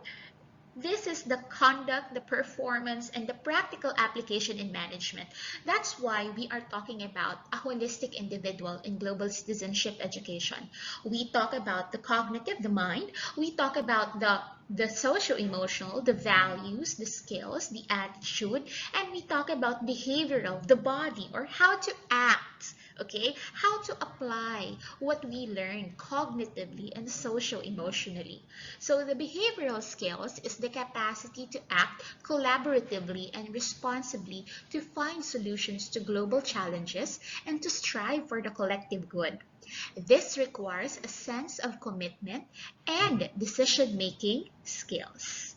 this is the conduct, the performance, and the practical application in management. That's why we are talking about a holistic individual in global citizenship education. We talk about the cognitive, the mind. We talk about the social-emotional, the values, the skills, the attitude, and we talk about behavioral, the body, or how to act. Okay, how to apply what we learn cognitively and social-emotionally. So the behavioral skills is the capacity to act collaboratively and responsibly to find solutions to global challenges and to strive for the collective good. This requires a sense of commitment and decision-making skills.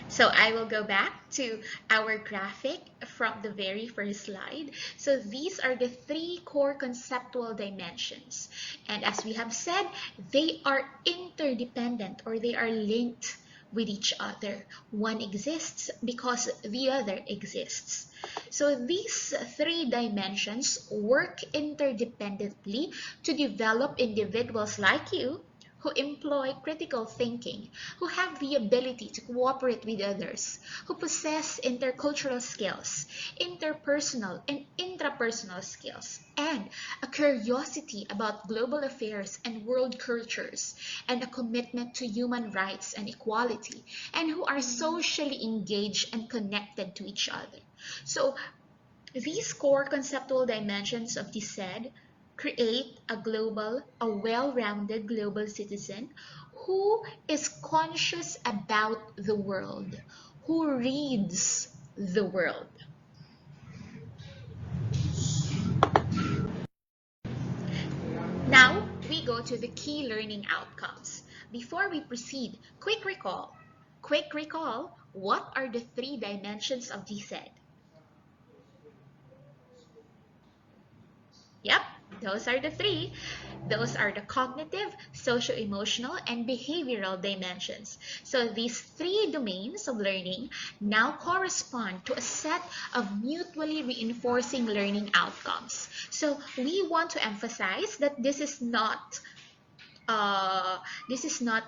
So I will go back to our graphic from the very first slide. So these are the three core conceptual dimensions. And as we have said, they are interdependent or they are linked with each other. One exists because the other exists. So these three dimensions work interdependently to develop individuals like you who employ critical thinking, who have the ability to cooperate with others, who possess intercultural skills, interpersonal and intrapersonal skills, and a curiosity about global affairs and world cultures, and a commitment to human rights and equality, and who are socially engaged and connected to each other. So these core conceptual dimensions of the said create a well-rounded global citizen who is conscious about the world, who reads the world. Now we go to the key learning outcomes. Before we proceed, quick recall. Quick recall, what are the three dimensions of the said? Yep, those are the three. Those are the cognitive, social-emotional, and behavioral dimensions. So these three domains of learning now correspond to a set of mutually reinforcing learning outcomes. So we want to emphasize that this is not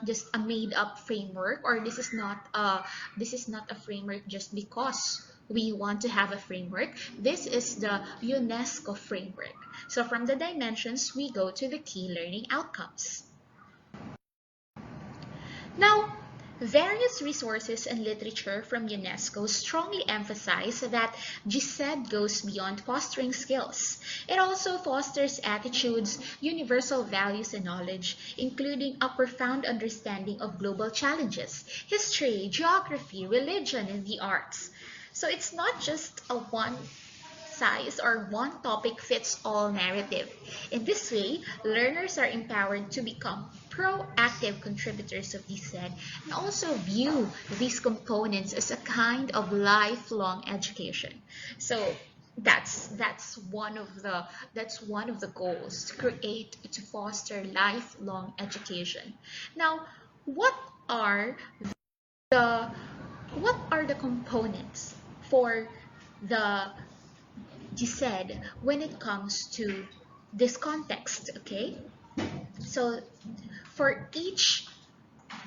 just a made-up framework, or this is not a framework just because we want to have a framework. This is the UNESCO framework. So from the dimensions, we go to the key learning outcomes. Now, various resources and literature from UNESCO strongly emphasize that GSED goes beyond fostering skills. It also fosters attitudes, universal values, and knowledge, including a profound understanding of global challenges, history, geography, religion, and the arts. So it's not just a one-size size or one topic fits all narrative. In this way, learners are empowered to become proactive contributors of DSED and also view these components as a kind of lifelong education. So that's one of the goals, to foster lifelong education. Now, what are the what are the components for the GSED when it comes to this context? Okay, so for each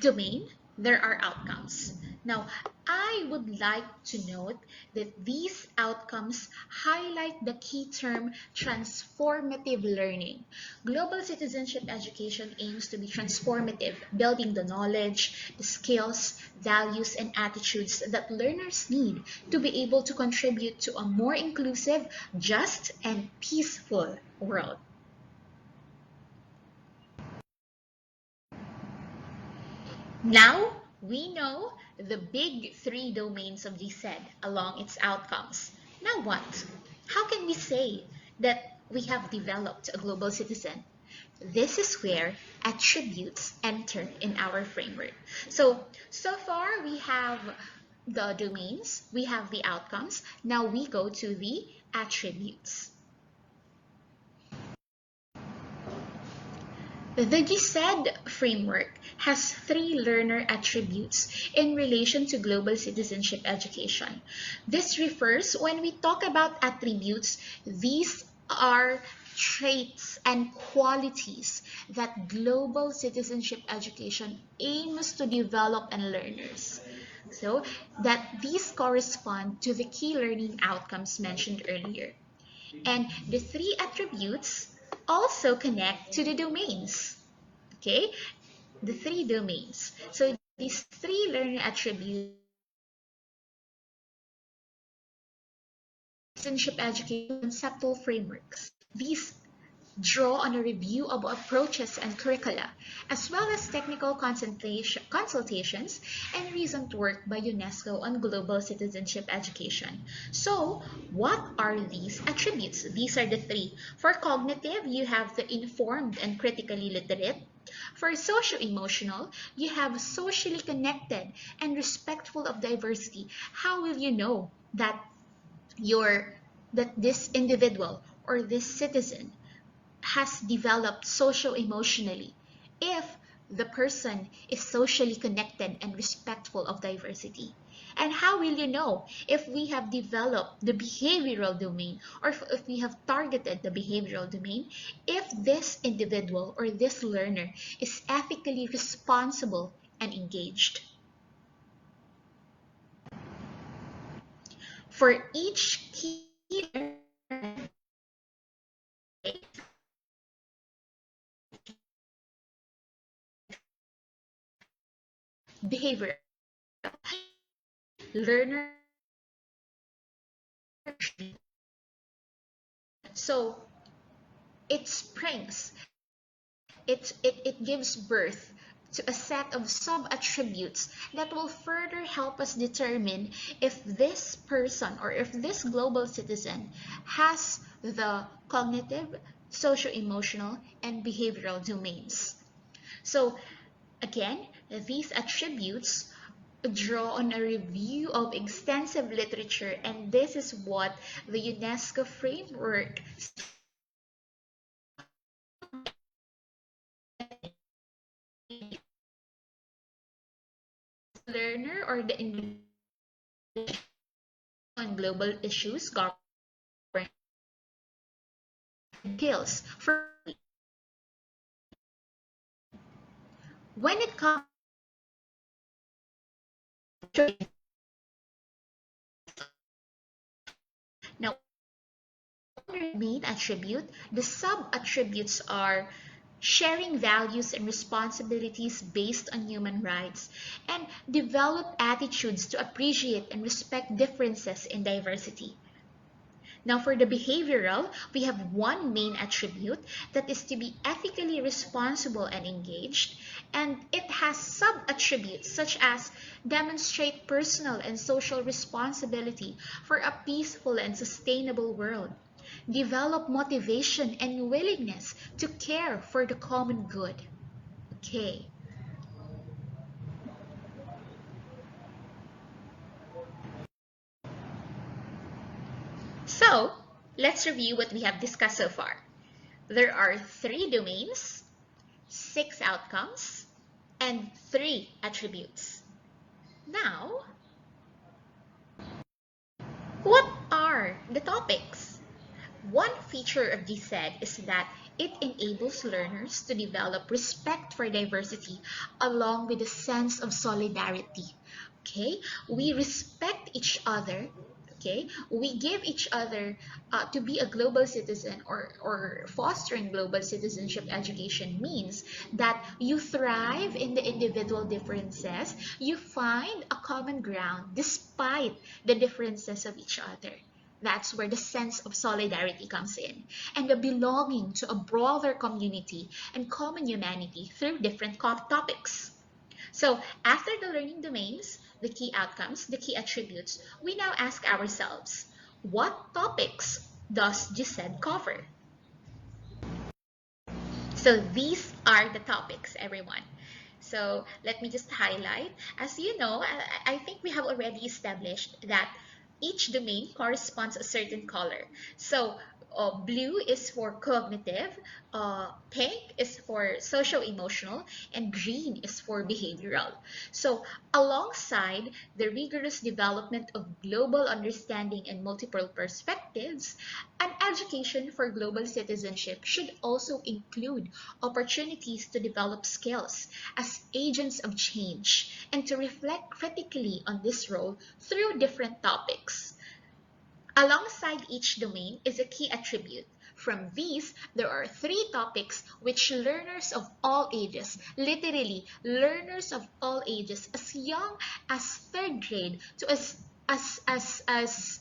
domain, there are outcomes. Now, I would like to note that these outcomes highlight the key term transformative learning. Global citizenship education aims to be transformative, building the knowledge, the skills, values, and attitudes that learners need to be able to contribute to a more inclusive, just, and peaceful world. Now we know the big three domains of GSED along its outcomes. Now what? How can we say that we have developed a global citizen? This is where attributes enter in our framework. So far we have the domains, we have the outcomes. Now we go to the attributes. The GSED framework has three learner attributes in relation to global citizenship education. This refers, when we talk about attributes, these are traits and qualities that global citizenship education aims to develop in learners. So that these correspond to the key learning outcomes mentioned earlier. And the three attributes also connect to the domains. Okay, the three domains. So these three learning attributes, citizenship education conceptual frameworks. These draw on a review of approaches and curricula, as well as technical consultations and recent work by UNESCO on global citizenship education. So, what are these attributes? These are the three. For cognitive, you have the informed and critically literate. For socio-emotional, you have socially connected and respectful of diversity. How will you know that this individual or this citizen has developed socio-emotionally if the person is socially connected and respectful of diversity? And how will you know if we have developed the behavioral domain, or if we have targeted the behavioral domain, if this individual or this learner is ethically responsible and engaged? For each key behavior, learner, so it springs, it gives birth to a set of sub-attributes that will further help us determine if this person or if this global citizen has the cognitive, socio-emotional, and behavioral domains. So again, these attributes draw on a review of extensive literature, and this is what the UNESCO framework learner or the individual on global issues, governance skills. When it comes to now, main attribute, the sub-attributes are sharing values and responsibilities based on human rights, and develop attitudes to appreciate and respect differences in diversity. Now, for the behavioral, we have one main attribute that is to be ethically responsible and engaged, and it has sub-attributes such as demonstrate personal and social responsibility for a peaceful and sustainable world, develop motivation and willingness to care for the common good. Okay. So, let's review what we have discussed so far. There are 3 domains, 6 outcomes, and 3 attributes. Now, what are the topics? One feature of GSED is that it enables learners to develop respect for diversity along with a sense of solidarity. Okay, we respect each other. Okay, we give each other to be a global citizen, or fostering global citizenship education means that you thrive in the individual differences, you find a common ground despite the differences of each other. That's where the sense of solidarity comes in, and the belonging to a broader community and common humanity through different topics. So after the learning domains, the key outcomes, the key attributes, we now ask ourselves, what topics does GSED cover? So these are the topics, everyone. So let me just highlight. As you know, I think we have already established that each domain corresponds a certain color. So blue is for cognitive, pink is for social-emotional, and green is for behavioral. So alongside the rigorous development of global understanding and multiple perspectives, an education for global citizenship should also include opportunities to develop skills as agents of change and to reflect critically on this role through different topics. Alongside each domain is a key attribute. From these, there are 3 topics which learners of all ages, literally learners of all ages, as young as 3rd grade to as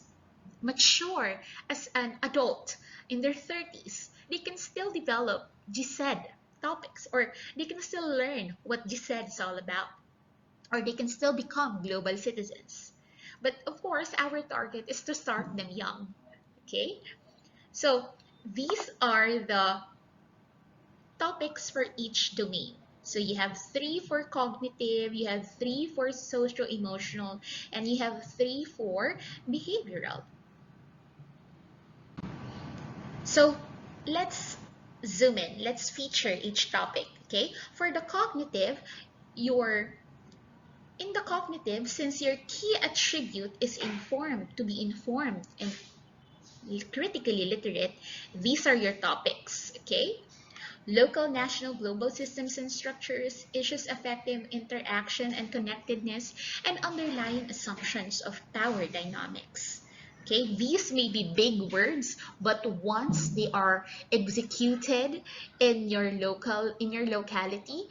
mature as an adult in their 30s, they can still develop GSED topics, or they can still learn what GSED is all about, or they can still become global citizens. But of course, our target is to start them young. Okay? So these are the topics for each domain. So you have 3 for cognitive, you have 3 for social-emotional, and you have 3 for behavioral. So let's zoom in. Let's feature each topic. Okay? For the cognitive, in the cognitive, since your key attribute is informed, to be informed and critically literate, these are your topics. Okay? Local, national, global systems and structures, issues affecting interaction and connectedness, and underlying assumptions of power dynamics. Okay, these may be big words, but once they are executed in your locality,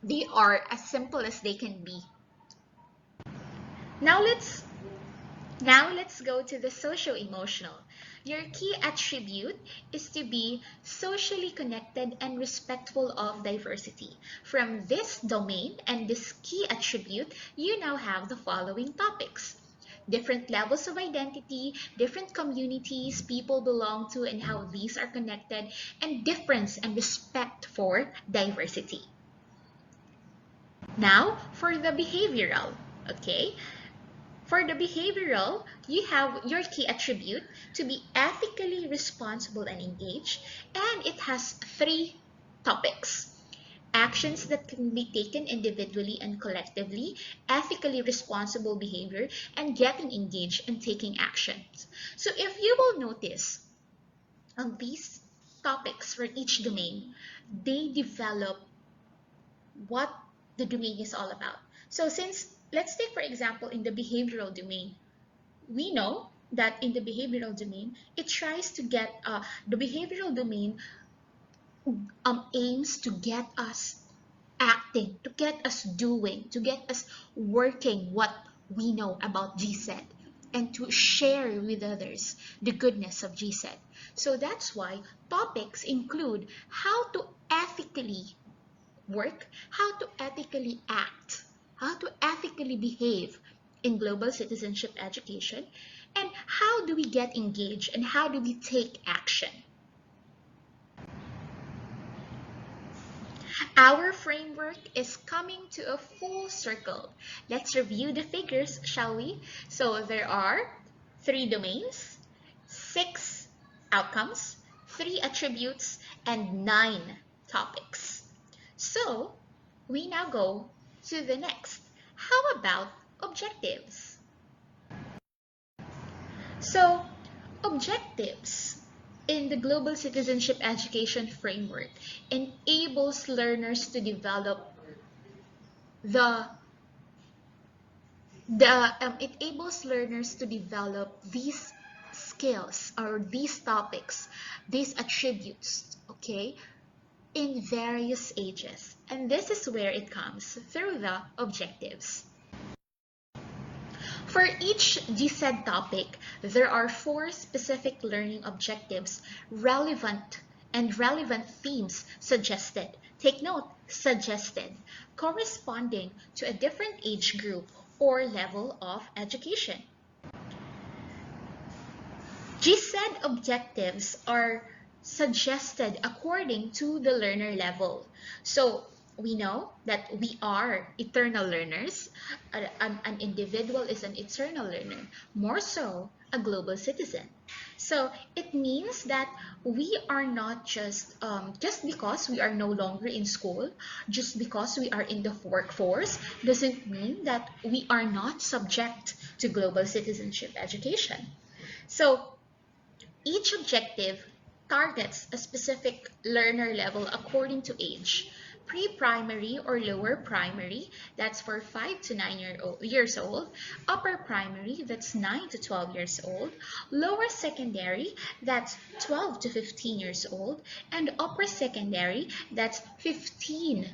they are as simple as they can be. Now let's go to the socio-emotional. Your key attribute is to be socially connected and respectful of diversity. From this domain and this key attribute, you now have the following topics: different levels of identity, different communities people belong to and how these are connected, and difference and respect for diversity. Now, for the behavioral, okay? For the behavioral, you have your key attribute to be ethically responsible and engaged, and it has 3 topics: actions that can be taken individually and collectively, ethically responsible behavior, and getting engaged and taking actions. So if you will notice on these topics for each domain, they develop what the domain is all about. So let's take for example in the behavioral domain, we know that in the behavioral domain, it tries to get, the behavioral domain aims to get us acting, to get us doing, to get us working what we know about GSED. and to share with others the goodness of GSED. So that's why topics include how to ethically work, how to ethically act, how to ethically behave in global citizenship education, and how do we get engaged and how do we take action. Our framework is coming to a full circle. Let's review the figures, shall we? So there are 3 domains, 6 outcomes, 3 attributes, and 9 topics. So we now go to the next. How about objectives? So objectives in the global citizenship education framework enables learners to develop the it enables learners to develop these skills or these topics, these attributes, okay, in various ages. And this is where it comes through the objectives. For each GSED topic, there are 4 specific learning objectives relevant themes suggested. Take note, suggested, corresponding to a different age group or level of education. GSED objectives are suggested according to the learner level. So we know that we are eternal learners. An individual is an eternal learner, more so a global citizen. So it means that we are not just because we are no longer in school, just because we are in the workforce, doesn't mean that we are not subject to global citizenship education. So each objective targets a specific learner level according to age. Pre-primary or lower primary, that's for 5 to 9 years old. Upper primary, that's 9 to 12 years old. Lower secondary, that's 12 to 15 years old. And upper secondary, that's 15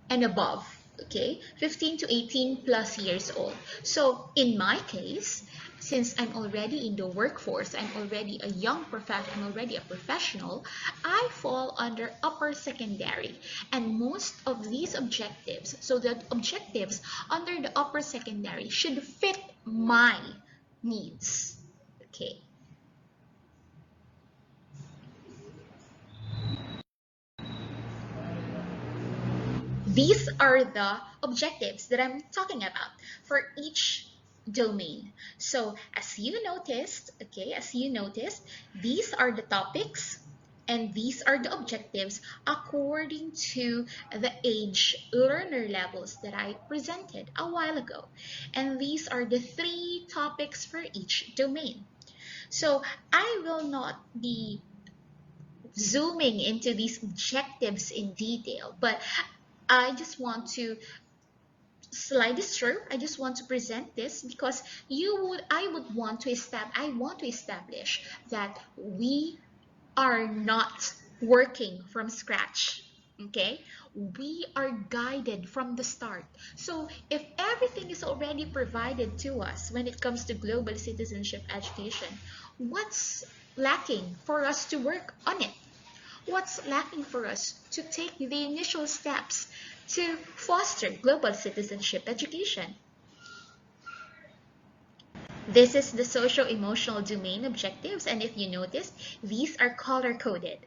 and above, okay? 15 to 18 plus years old. So in my case, since I'm already in the workforce, I'm already a professional, I fall under upper secondary. And most of these objectives, so the objectives under the upper secondary should fit my needs, okay? These are the objectives that I'm talking about for each domain. So as you noticed, these are the topics and these are the objectives according to the age learner levels that I presented a while ago. And these are the 3 topics for each domain. So I will not be zooming into these objectives in detail, but I just want to slide this through. I just want to present this because I want to establish that we are not working from scratch. Okay, we are guided from the start. So if everything is already provided to us when it comes to global citizenship education, what's lacking for us to work on it? What's lacking for us to take the initial steps to foster global citizenship education? This is the social-emotional domain objectives, and if you notice, these are color-coded.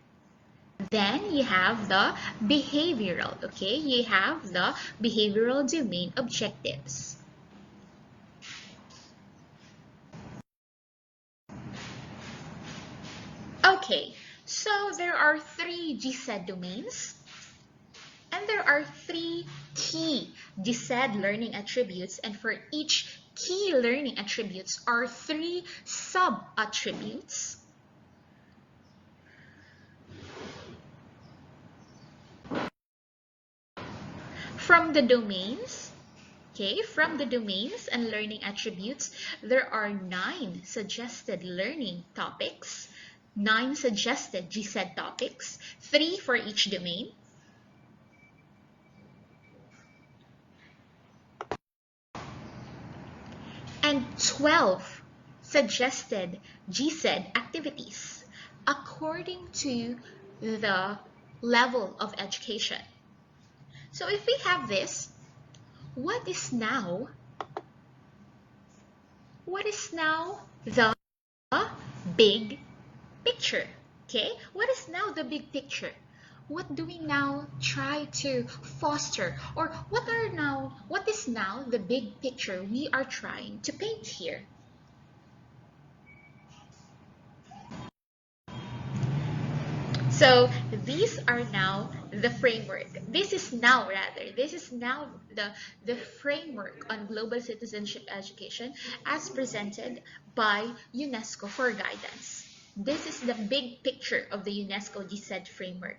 Then you have the behavioral, okay? You have the behavioral domain objectives. Okay, so there are 3 GSED domains. And there are 3 key GSED learning attributes, and for each key learning attributes are 3 sub-attributes. From the domains, and learning attributes, there are 9 suggested learning topics, 9 suggested GSED topics, 3 for each domain. And 12 suggested GSED activities according to the level of education. So if we have this, what is now the big picture? Okay, what is now the big picture? What do we now try to foster, or what is now the big picture we are trying to paint here? So these are now the framework. This is now the framework on global citizenship education as presented by UNESCO for guidance. This is the big picture of the UNESCO GSED framework.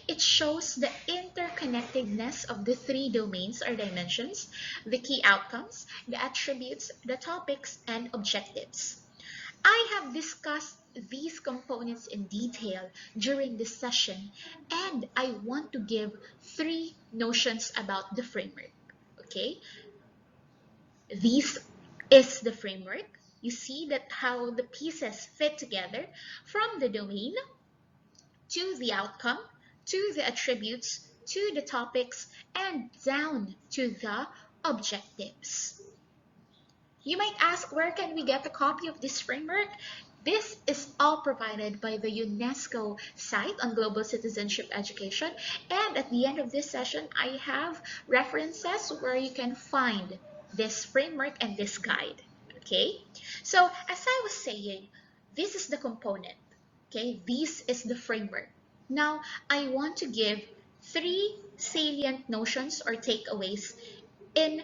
It shows the interconnectedness of the three domains or dimensions, the key outcomes, the attributes, the topics, and objectives. I have discussed these components in detail during this session, and I want to give three notions about the framework. Okay, this is the framework. You see that how the pieces fit together from the domain to the outcome, to the attributes, to the topics, and down to the objectives. You might ask, where can we get a copy of this framework? This is all provided by the UNESCO site on global citizenship education. And at the end of this session, I have references where you can find this framework and this guide. Okay, so as I was saying, this is the component. Okay, this is the framework. Now, I want to give three salient notions or takeaways in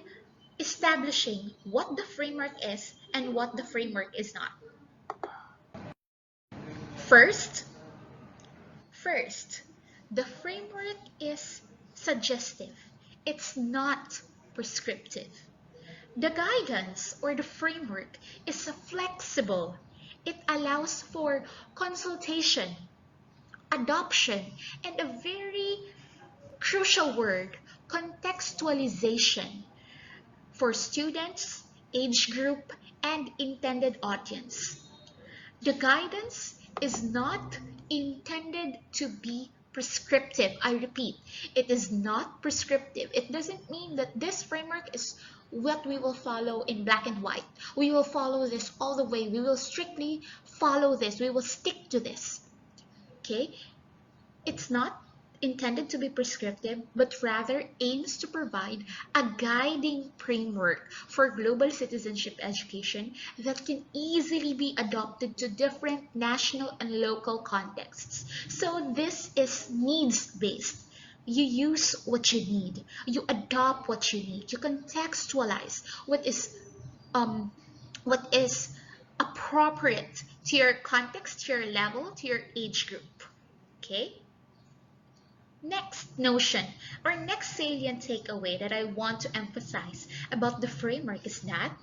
establishing what the framework is and what the framework is not. First, the framework is suggestive. It's not prescriptive. The guidance or the framework is flexible. It allows for consultation, adoption, and a very crucial word, contextualization, for students, age group, and intended audience. The guidance is not intended to be prescriptive. I repeat, it is not prescriptive. It doesn't mean that this framework is what we will follow in black and white. We will follow this all the way. We will strictly follow this. We will stick to this. Okay? It's not intended to be prescriptive, but rather aims to provide a guiding framework for global citizenship education that can easily be adopted to different national and local contexts. So this is needs-based. You use what you need. You adopt what you need. You contextualize what is appropriate to your context, to your level, to your age group. Okay? Next notion or next salient takeaway that I want to emphasize about the framework is that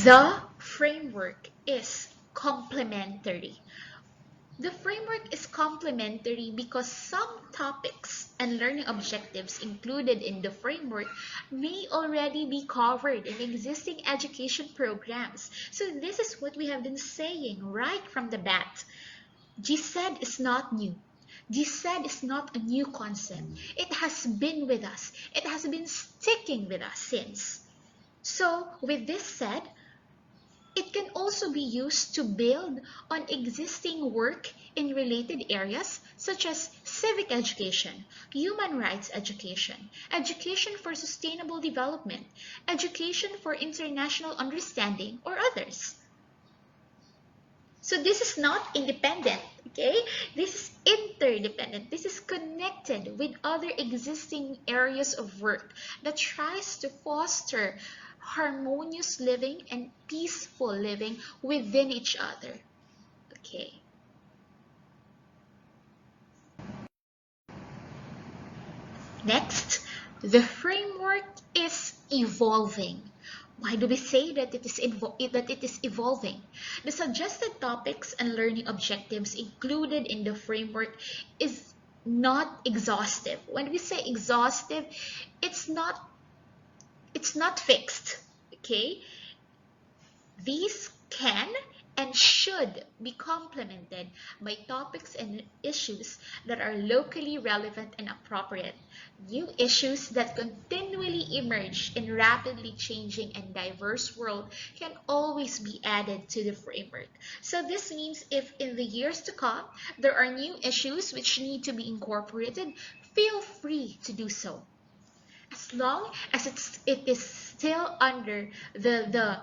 the framework is complementary. The framework is complementary because some topics and learning objectives included in the framework may already be covered in existing education programs. So this is what we have been saying right from the bat. GSED is not new. GSED is not a new concept. It has been with us. It has been sticking with us since. So with this said, it can also be used to build on existing work in related areas such as civic education, human rights education, education for sustainable development, education for international understanding, or others. So this is not independent, okay? This is interdependent. This is connected with other existing areas of work that tries to foster harmonious living and peaceful living within each other, okay? Next, the framework is evolving. Why do we say that it is evolving? The suggested topics and learning objectives included in the framework is not exhaustive. When we say exhaustive, it's not fixed. Okay? These can and should be complemented by topics and issues that are locally relevant and appropriate. New issues that continually emerge in rapidly changing and diverse world can always be added to the framework. So this means if in the years to come there are new issues which need to be incorporated, feel free to do so. As long as it is still under the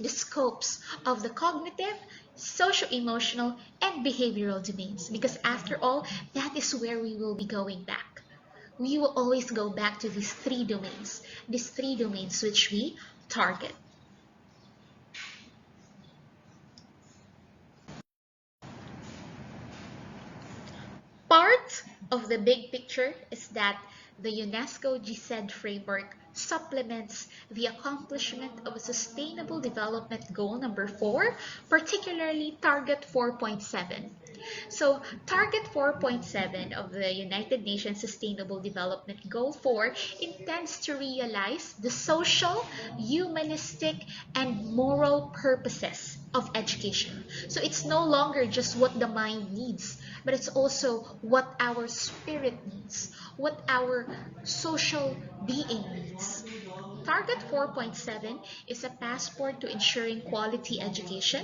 scopes of the cognitive, socio-emotional, and behavioral domains. Because after all, that is where we will be going back. We will always go back to these three domains which we target. Part of the big picture is that the UNESCO GSED framework supplements the accomplishment of Sustainable Development Goal number 4, particularly Target 4.7. So Target 4.7 of the United Nations Sustainable Development Goal 4 intends to realize the social, humanistic, and moral purposes of education. So it's no longer just what the mind needs, but it's also what our spirit needs, what our social being needs. Target 4.7 is a passport to ensuring quality education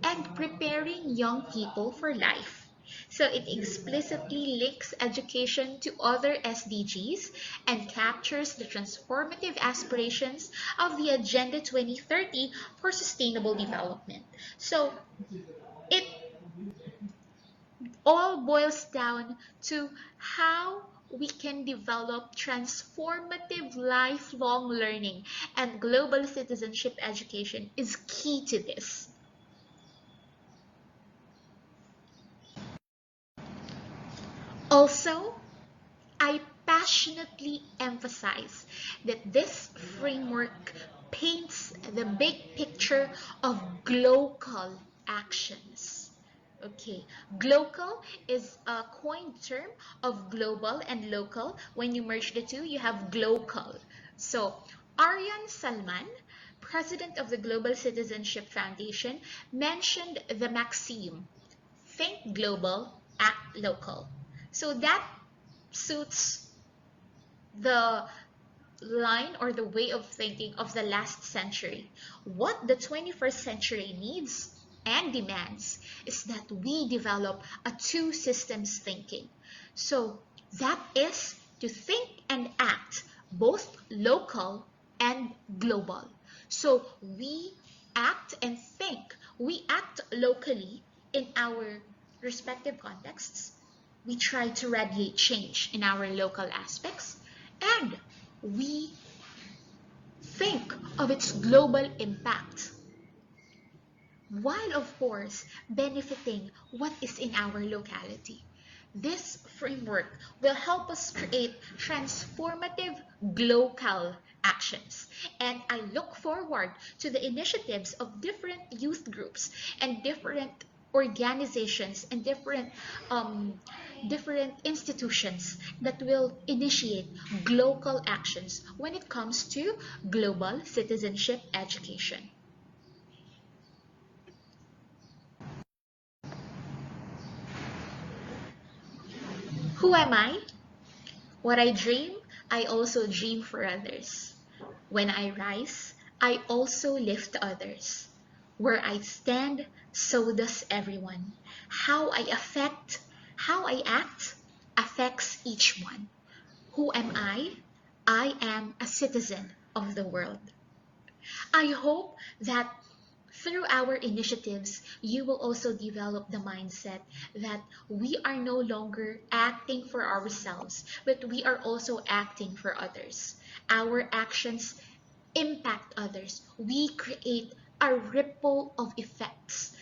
and preparing young people for life. So it explicitly links education to other SDGs and captures the transformative aspirations of the Agenda 2030 for Sustainable Development. So it all boils down to how we can develop transformative lifelong learning, and global citizenship education is key to this. Also, I passionately emphasize that this framework paints the big picture of global actions. Okay, global is a coined term of global and local. When you merge the two, you have global. So, Aryan Salman, president of the Global Citizenship Foundation, mentioned the maxim, think global, act local. So that suits the line or the way of thinking of the last century. What the 21st century needs and demands is that we develop a two systems thinking. So that is to think and act both local and global. So we act and think. We act locally in our respective contexts. We try to radiate change in our local aspects, and we think of its global impact, while of course benefiting what is in our locality. This framework will help us create transformative global actions, and I look forward to the initiatives of different youth groups and different organizations and different institutions that will initiate global actions when it comes to global citizenship education. Who am I? What I dream, I also dream for others. When I rise, I also lift others. Where I stand, so does everyone. How I act affects each one. Who am I? I am a citizen of the world. I hope that through our initiatives, you will also develop the mindset that we are no longer acting for ourselves, but we are also acting for others. Our actions impact others. We create a ripple of effects,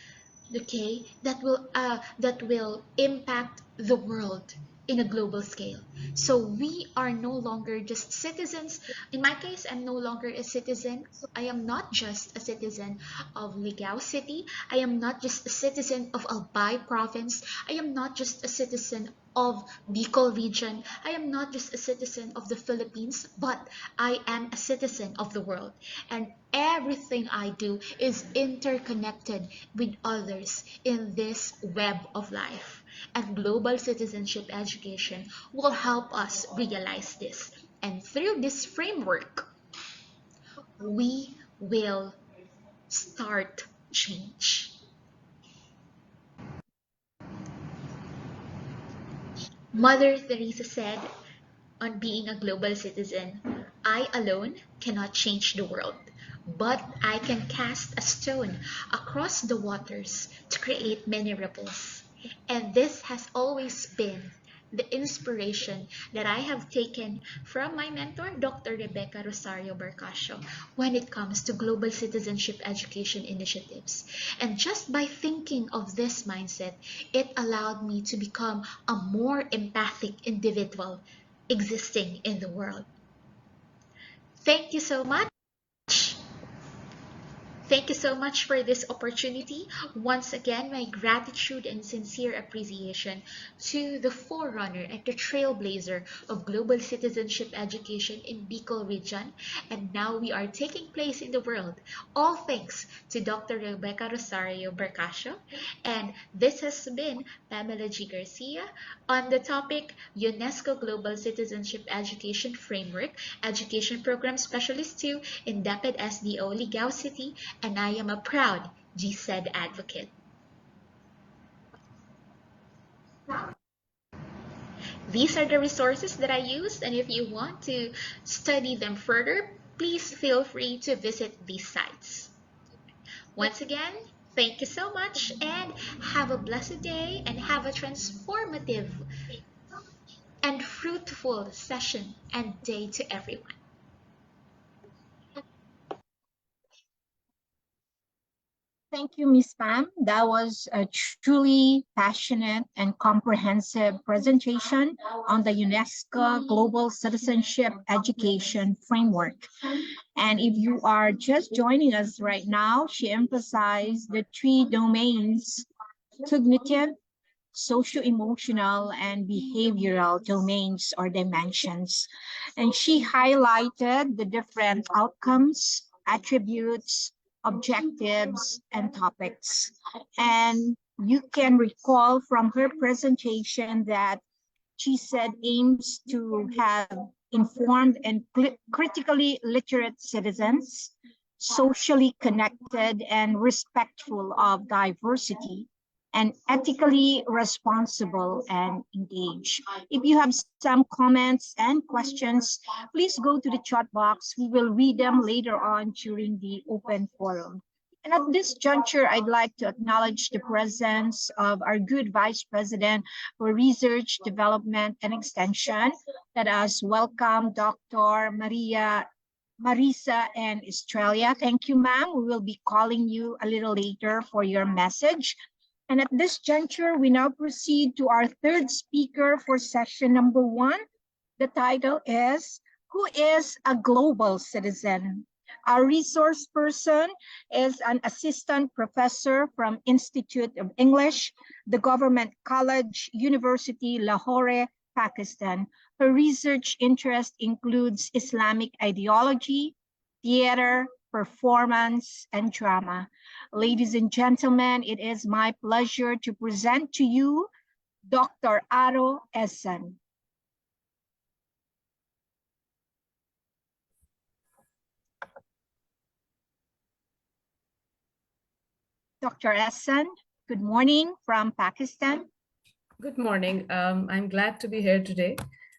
okay, that will impact the world in a global scale. So we are no longer just citizens. In my case, I'm no longer a citizen. I am not just a citizen of Ligao City. I am not just a citizen of Albay province. I am not just a citizen of Bicol region. I am not just a citizen of the Philippines, but I am a citizen of the world. And everything I do is interconnected with others in this web of life. And global citizenship education will help us realize this. And through this framework, we will start change. Mother Teresa said on being a global citizen, I alone cannot change the world, but I can cast a stone across the waters to create many ripples. And this has always been the inspiration that I have taken from my mentor, Dr. Rebecca Rosario Barcasio, when it comes to global citizenship education initiatives. And just by thinking of this mindset, it allowed me to become a more empathic individual existing in the world. Thank you so much. Thank you so much for this opportunity. Once again, my gratitude and sincere appreciation to the forerunner and the trailblazer of global citizenship education in Bicol region. And now we are taking place in the world. All thanks to Dr. Rebecca Rosario Bercasio. And this has been Pamela G. Garcia on the topic UNESCO Global Citizenship Education Framework, Education Program Specialist 2 in DepEd SDO Ligao City, and I am a proud GCED advocate. These are the resources that I use, and if you want to study them further, please feel free to visit these sites. Once again, thank you so much, and have a blessed day, and have a transformative and fruitful session and day to everyone. Thank you, Ms. Pam. That was a truly passionate and comprehensive presentation on the UNESCO Global Citizenship Education Framework. And if you are just joining us right now, she emphasized the three domains: cognitive, socio-emotional, and behavioral domains or dimensions. And she highlighted the different outcomes, attributes, objectives, and topics. And you can recall from her presentation that she said aims to have informed and critically literate citizens, socially connected and respectful of diversity, and ethically responsible and engaged. If you have some comments and questions, please go to the chat box. We will read them later on during the open forum. And at this juncture, I'd like to acknowledge the presence of our good Vice President for Research, Development, and Extension. Let us welcome Dr. Marisa and Australia. Thank you, ma'am. We will be calling you a little later for your message. And at this juncture, we now proceed to our third speaker for session number 1. The title is, Who is a Global Citizen? Our resource person is an assistant professor from Institute of English, the Government College, University, Lahore, Pakistan. Her research interest includes Islamic ideology, theater, performance, and drama. Ladies and gentlemen, it is my pleasure to present to you Dr. Aro Esan. Dr. Esan, good morning from Pakistan. Good morning. I'm glad to be here today.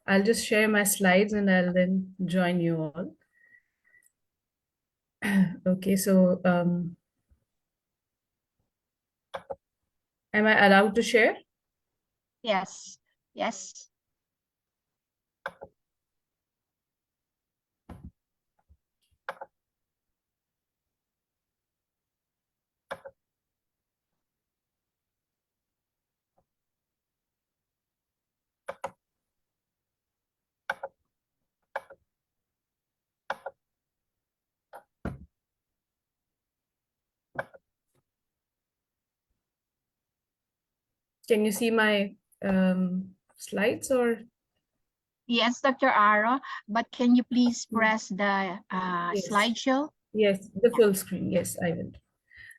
I'll just share my slides and I'll then join you all. Okay, so am I allowed to share? Yes, yes. Can you see my slides or? Yes, Dr. Aro, but can you please press the Yes, slideshow? yes, the full screen. Yes, I will.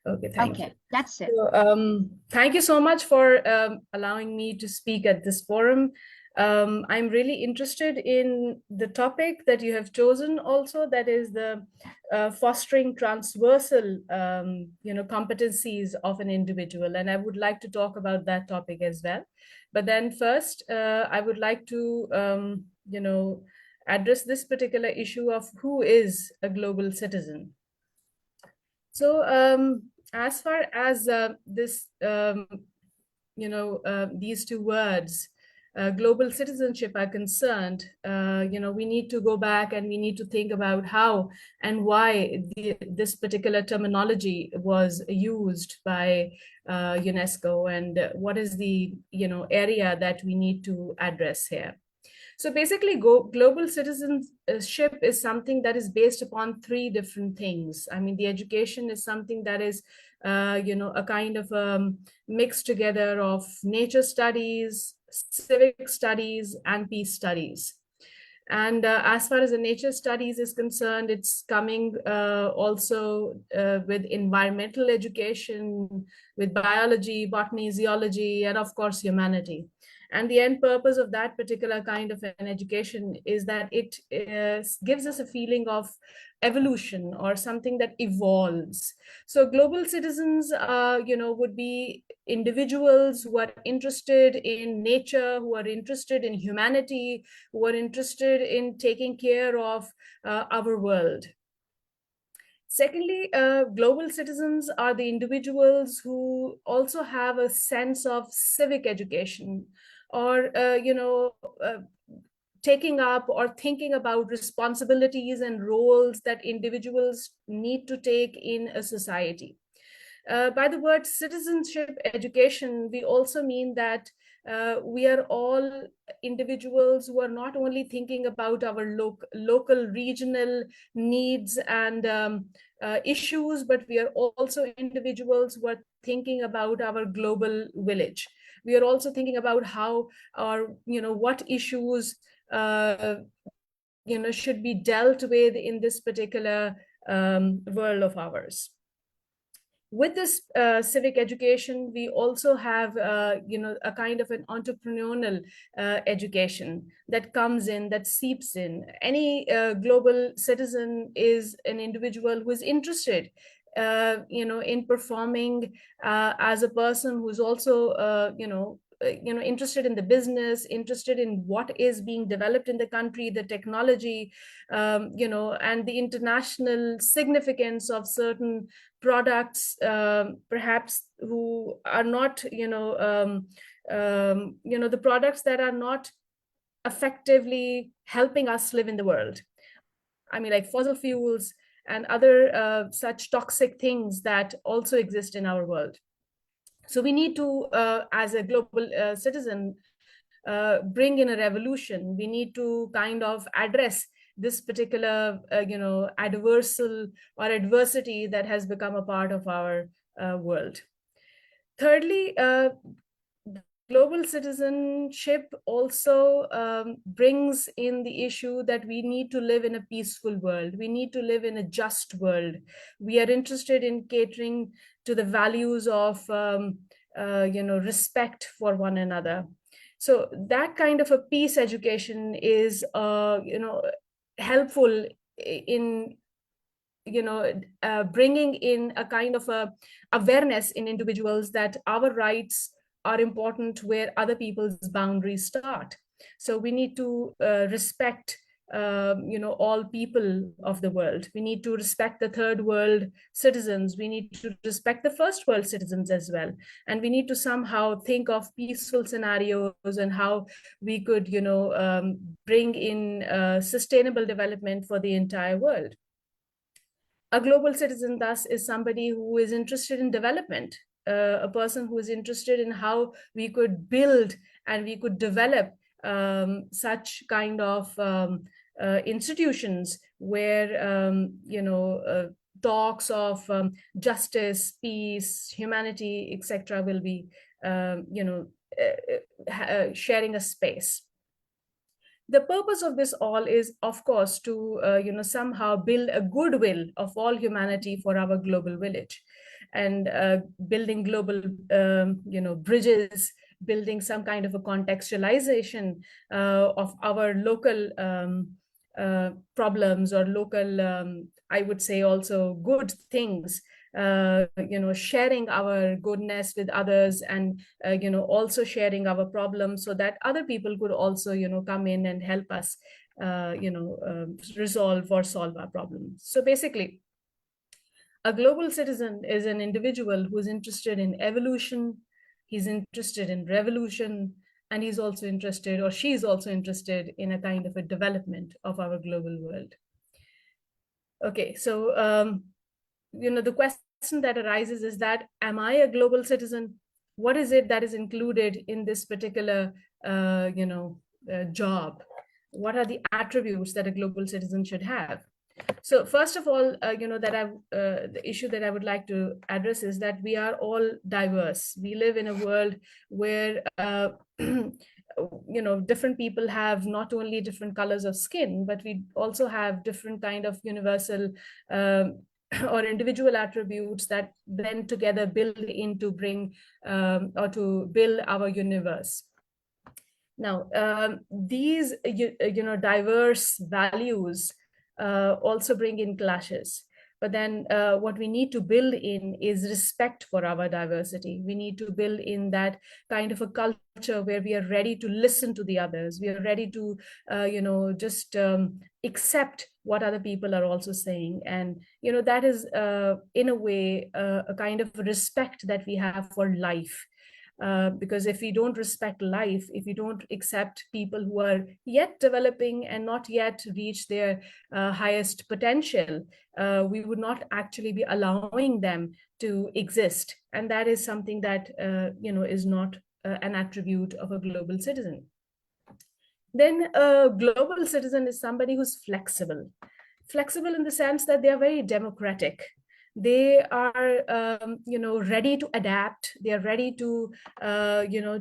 Okay, thank you. Okay, that's it. So, thank you so much for allowing me to speak at this forum. I'm really interested in the topic that you have chosen also, that is the fostering transversal, competencies of an individual. And I would like to talk about that topic as well. But then first, I would like to, address this particular issue of who is a global citizen. So, as far as these two words, global citizenship, are concerned, we need to go back and we need to think about how and why this particular terminology was used by UNESCO, and what is the area that we need to address here. So basically, global citizenship is something that is based upon three different things. I mean, the education is something that is, a kind of mix together of nature studies, civic studies, and peace studies. And as far as the nature studies is concerned, it's coming also with environmental education, with biology, botany, zoology, and of course, humanity. And the end purpose of that particular kind of an education is that it gives us a feeling of evolution or something that evolves. So global citizens, would be individuals who are interested in nature, who are interested in humanity, who are interested in taking care of our world. Secondly, global citizens are the individuals who also have a sense of civic education, or taking up or thinking about responsibilities and roles that individuals need to take in a society. By the word citizenship education, we also mean that we are all individuals who are not only thinking about our local, regional needs and issues, but we are also individuals who are thinking about our global village. We are also thinking about how or what issues should be dealt with in this particular world of ours. With this civic education, we also have, a kind of an entrepreneurial education that comes in, that seeps in. Any global citizen is an individual who is interested, in performing as a person who's also, interested in the business, interested in what is being developed in the country, the technology, and the international significance of certain products, perhaps who are not, the products that are not effectively helping us live in the world. I mean, like fossil fuels and other such toxic things that also exist in our world. So we need to, as a global citizen, bring in a revolution. We need to kind of address this particular, adversal or adversity that has become a part of our world. Thirdly, global citizenship also brings in the issue that we need to live in a peaceful world. We need to live in a just world. We are interested in catering to the values of, respect for one another. So that kind of a peace education is, helpful in, bringing in a kind of a awareness in individuals that our rights are important where other people's boundaries start. So we need to respect, all people of the world. We need to respect the third world citizens. We need to respect the first world citizens as well. And we need to somehow think of peaceful scenarios and how we could, bring in sustainable development for the entire world. A global citizen, thus, is somebody who is interested in development, a person who is interested in how we could build and we could develop such kind of institutions where, talks of justice, peace, humanity, etc., will be, sharing a space. The purpose of this all is, of course, to somehow build a goodwill of all humanity for our global village, and building global bridges, building some kind of a contextualization of our local problems, or local, I would say, also good things, sharing our goodness with others, and also sharing our problems, so that other people could also come in and help us resolve or solve our problems. So basically, a global citizen is an individual who's interested in evolution, he's interested in revolution, and he's also interested, or she's also interested, in a kind of a development of our global world. Okay, so the question that arises is that, am I a global citizen? What is it that is included in this particular job? What are the attributes that a global citizen should have? So first of all, the issue that I would like to address is that we are all diverse. We live in a world where different people have not only different colors of skin, but we also have different kind of universal or individual attributes that then together build in to bring or to build our universe. Now, these diverse values also bring in clashes. But then what we need to build in is respect for our diversity. We need to build in that kind of a culture where we are ready to listen to the others. We are ready to, just accept what other people are also saying. And, that is, in a way, a kind of respect that we have for life. Because if we don't respect life, if we don't accept people who are yet developing and not yet reach their highest potential, we would not actually be allowing them to exist. And that is something that is not an attribute of a global citizen. Then a global citizen is somebody who's flexible. Flexible in the sense that they are very democratic. They are ready to adapt. They are ready to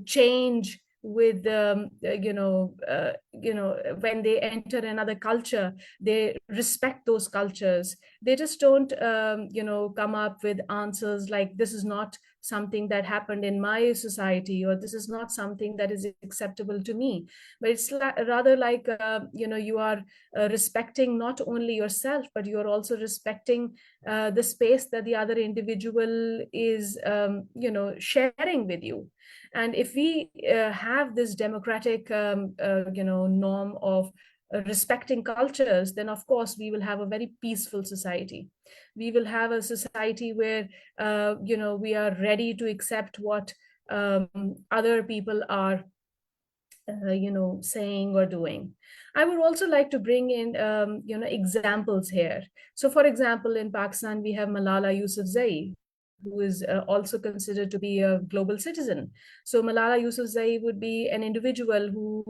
change with when they enter another culture. They respect those cultures. They just don't come up with answers like, this is not something that happened in my society, or this is not something that is acceptable to me. But it's rather like you are respecting not only yourself, but you're also respecting the space that the other individual is sharing with you. And if we have this democratic norm of respecting cultures, then of course we will have a very peaceful society. We will have a society where we are ready to accept what other people are saying or doing. I would also like to bring in examples here. So for example, in Pakistan we have Malala Yousafzai, who is also considered to be a global citizen. So Malala Yousafzai would be an individual who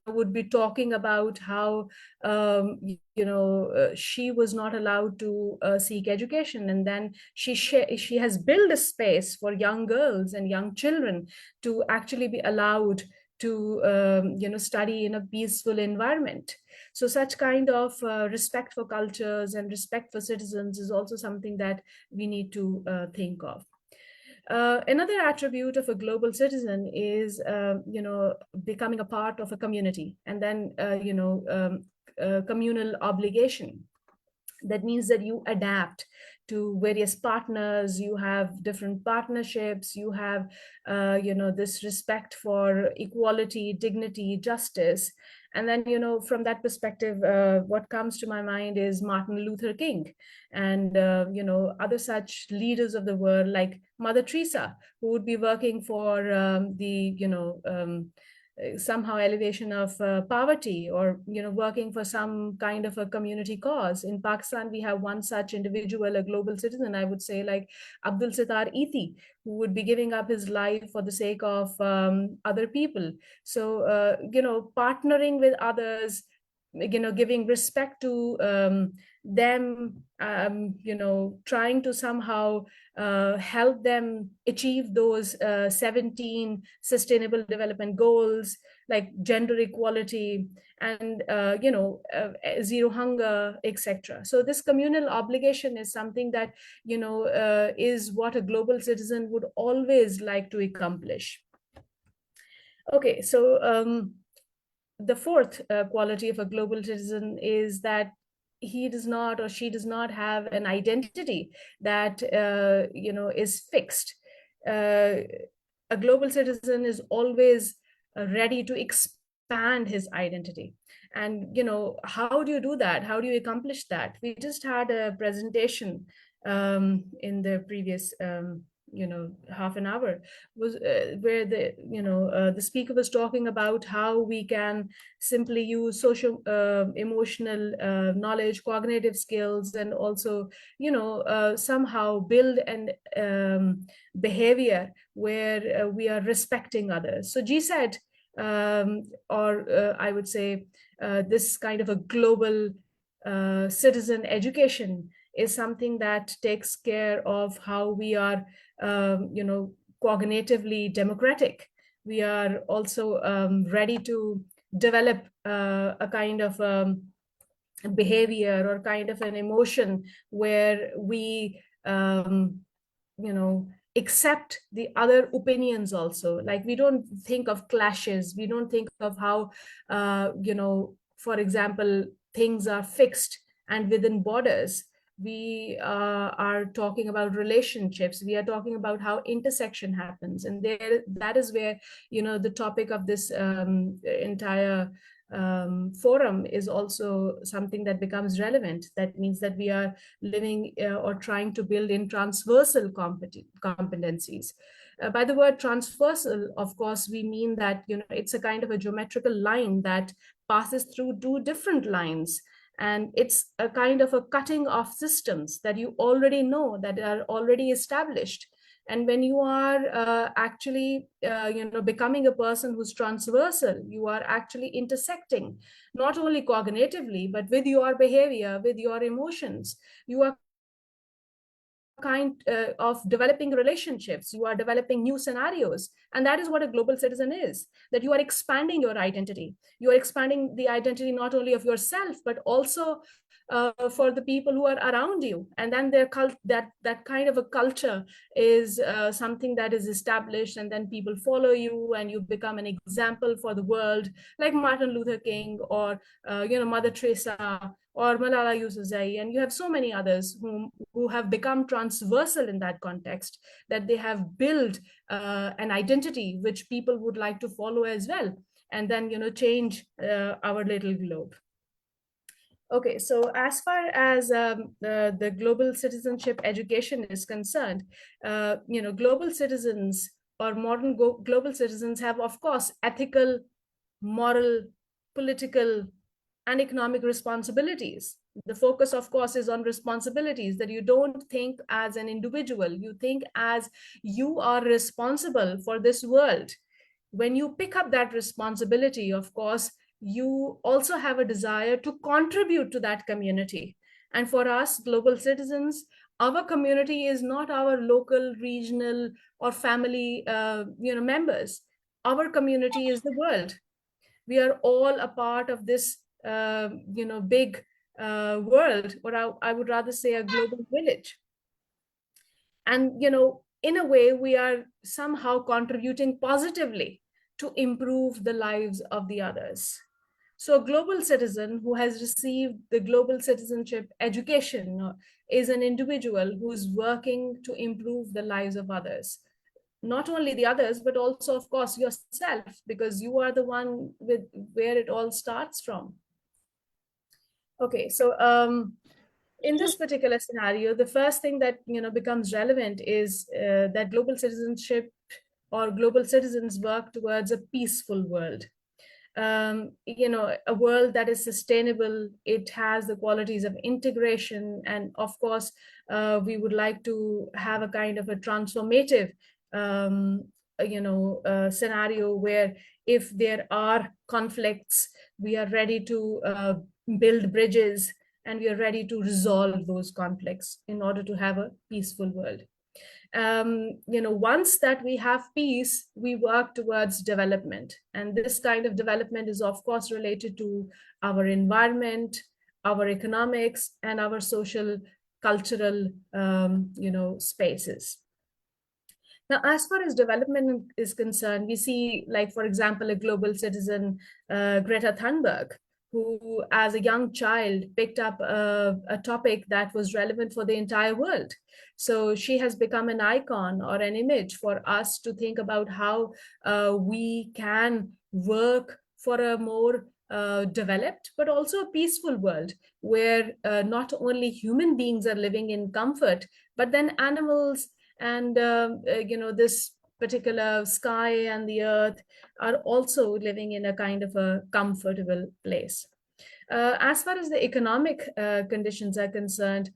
would be talking about how she was not allowed to seek education, and then she has built a space for young girls and young children to actually be allowed to study in a peaceful environment. So such kind of respect for cultures and respect for citizens is also something that we need to think of. Another attribute of a global citizen is becoming a part of a community, and then communal obligation. That means that you adapt to various partners, you have different partnerships, you have this respect for equality, dignity, justice. And then from that perspective, what comes to my mind is Martin Luther King, and other such leaders of the world, like Mother Teresa, who would be working for somehow elevation of poverty, or working for some kind of a community cause. In Pakistan we have one such individual, a global citizen, I would say, like Abdul Sattar Iti, who would be giving up his life for the sake of other people. So partnering with others, giving respect to them, trying to somehow help them achieve those 17 sustainable development goals, like gender equality and zero hunger, etc. So this communal obligation is something that is what a global citizen would always like to accomplish. Okay, so the fourth quality of a global citizen is that he does not or she does not have an identity that is fixed. A global citizen is always ready to expand his identity. And how do you do that? How do you accomplish that? We just had a presentation in the previous half an hour, was where the speaker was talking about how we can simply use social emotional knowledge, cognitive skills, and also somehow build an behavior where we are respecting others. So GSET, or I would say this kind of a global citizen education is something that takes care of how we are cognitively democratic. We are also ready to develop a kind of behavior or kind of an emotion where we accept the other opinions also. Like, we don't think of clashes, we don't think of how for example, things are fixed and within borders. We are talking about relationships, we are talking about how intersection happens, and there, that is where the topic of this entire forum is also something that becomes relevant. That means that we are living or trying to build in transversal competencies. By the word transversal, of course, we mean that it's a kind of a geometrical line that passes through two different lines, and it's a kind of a cutting of systems that you already know, that are already established. And when you are actually becoming a person who's transversal, you are actually intersecting not only cognitively but with your behavior, with your emotions. You are kind of developing relationships, you are developing new scenarios. And that is what a global citizen is, that you are expanding your identity. You are expanding the identity not only of yourself but also for the people who are around you. And then that kind of a culture is something that is established, and then people follow you and you become an example for the world, like Martin Luther King, or Mother Teresa, or Malala Yousafzai, and you have so many others who have become transversal in that context, that they have built an identity which people would like to follow as well, and then change our little globe. Okay, so as far as the global citizenship education is concerned, global citizens or modern global citizens have, of course, ethical, moral, political, and economic responsibilities. The focus, of course, is on responsibilities, that you don't think as an individual, you think as you are responsible for this world. When you pick up that responsibility, of course, you also have a desire to contribute to that community. And for us, global citizens, our community is not our local, regional, or family members. Our community is the world. We are all a part of this big world, or I would rather say a global village. And in a way, we are somehow contributing positively to improve the lives of the others. So a global citizen who has received the global citizenship education is an individual who is working to improve the lives of others. Not only the others, but also, of course, yourself, because you are the one with where it all starts from. Okay, so in this particular scenario, the first thing that becomes relevant is that global citizenship or global citizens work towards a peaceful world. A world that is sustainable. It has the qualities of integration, and of course, we would like to have a kind of a transformative scenario where if there are conflicts, we are ready to build bridges, and we are ready to resolve those conflicts in order to have a peaceful world. Once that we have peace, we work towards development. And this kind of development is, of course, related to our environment, our economics, and our social, cultural, spaces. Now, as far as development is concerned, we see, like, for example, a global citizen, Greta Thunberg, who, as a young child, picked up a topic that was relevant for the entire world. So she has become an icon or an image for us to think about how we can work for a more developed, but also a peaceful world where not only human beings are living in comfort, but then animals and this particular sky and the earth are also living in a kind of a comfortable place. As far as the economic conditions are concerned,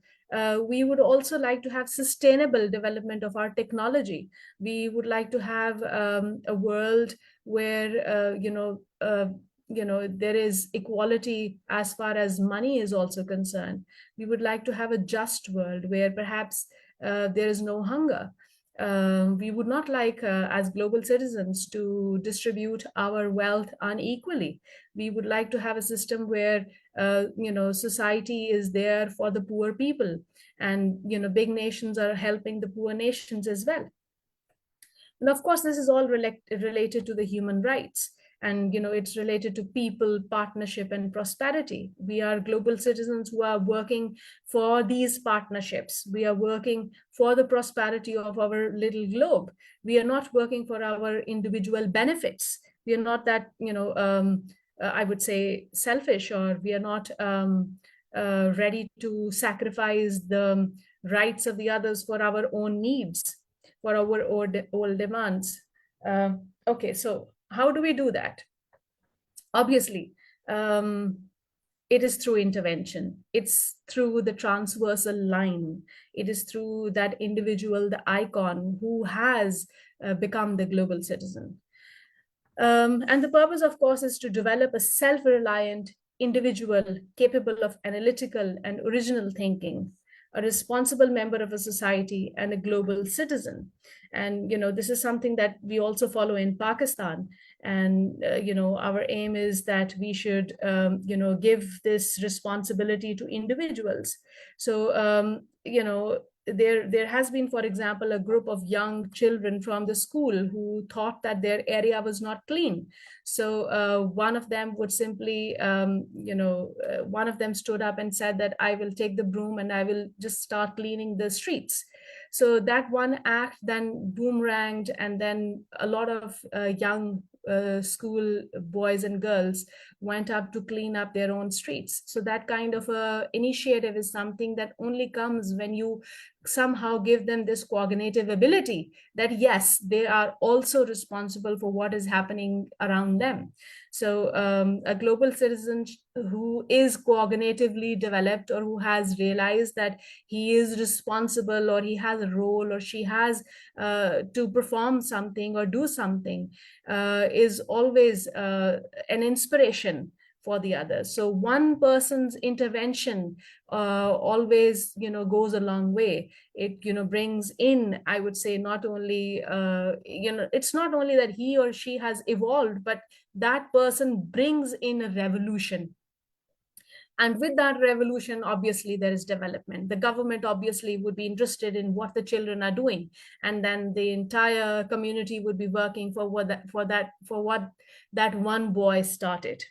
we would also like to have sustainable development of our technology. We would like to have a world where there is equality as far as money is also concerned. We would like to have a just world where perhaps there is no hunger. We would not like, as global citizens, to distribute our wealth unequally. We would like to have a system where, society is there for the poor people, and big nations are helping the poor nations as well. And of course, this is all related to the human rights. And it's related to people, partnership, and prosperity. We are global citizens who are working for these partnerships. We are working for the prosperity of our little globe. We are not working for our individual benefits. We are not that, I would say, selfish, or we are not ready to sacrifice the rights of the others for our own needs, for our own demands. Okay, so how do we do that? Obviously, it is through intervention. It's through the transversal line. It is through that individual, the icon, who has become the global citizen. And the purpose, of course, is to develop a self-reliant individual capable of analytical and original thinking, a responsible member of a society, and a global citizen. And this is something that we also follow in Pakistan. And our aim is that we should give this responsibility to individuals. So there has been, for example, a group of young children from the school who thought that their area was not clean. So one of them would simply, one of them stood up and said that I will take the broom and I will just start cleaning the streets. So that one act then boomeranged, and then a lot of young school boys and girls went up to clean up their own streets. So that kind of initiative is something that only comes when you somehow give them this cognitive ability that yes, they are also responsible for what is happening around them. So a global citizen who is cognitively developed, or who has realized that he is responsible, or he has a role, or she has to perform something or do something, is always an inspiration for the others. So one person's intervention always goes a long way. It brings in, I would say, not only it's not only that he or she has evolved, but that person brings in a revolution. And with that revolution, obviously, there is development. The government obviously would be interested in what the children are doing. And then the entire community would be working for what that one boy started.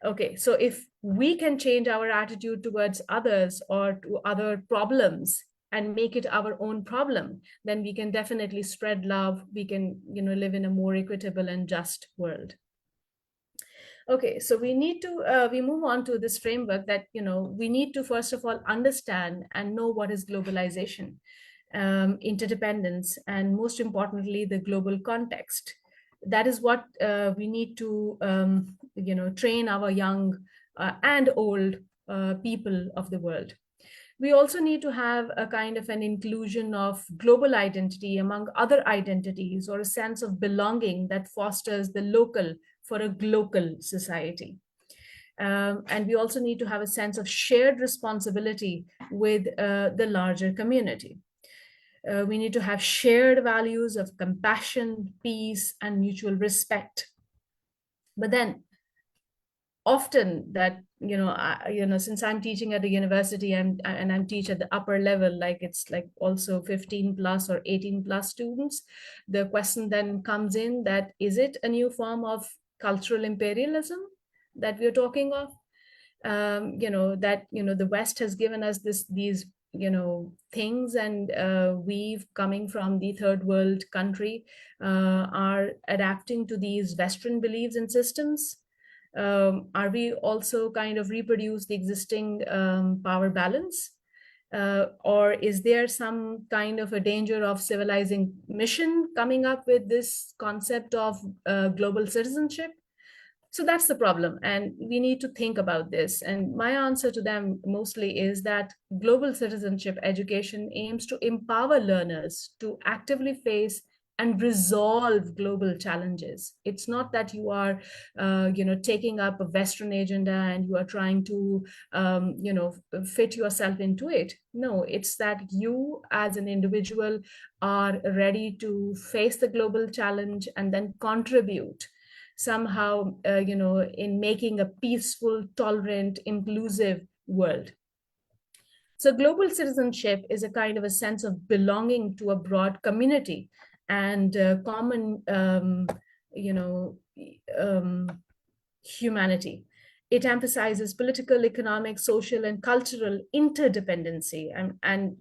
Okay, so if we can change our attitude towards others or to other problems and make it our own problem, then we can definitely spread love. We can, live in a more equitable and just world. Okay, so we need to we move on to this framework that we need to first of all understand and know what is globalization, interdependence, and most importantly, the global context. That is what we need to train our young and old people of the world. We also need to have a kind of an inclusion of global identity among other identities, or a sense of belonging that fosters the local for a global society. And we also need to have a sense of shared responsibility with the larger community. We need to have shared values of compassion, peace, and mutual respect. But then often that, since I'm teaching at a university, and I'm teach at the upper level, like it's like also 15 plus or 18 plus students, the question then comes in that, is it a new form of cultural imperialism that we're talking of? The West has given us these things, and we've, coming from the third world country, are adapting to these Western beliefs and systems. Are we also kind of reproduce the existing power balance? Or is there some kind of a danger of civilizing mission coming up with this concept of global citizenship? So that's the problem, and we need to think about this. And my answer to them mostly is that global citizenship education aims to empower learners to actively face and resolve global challenges. It's not that you are, taking up a Western agenda and you are trying to, fit yourself into it. No, it's that you as an individual are ready to face the global challenge and then contribute somehow, in making a peaceful, tolerant, inclusive world. So global citizenship is a kind of a sense of belonging to a broad community and common, humanity. It emphasizes political, economic, social, and cultural interdependency. And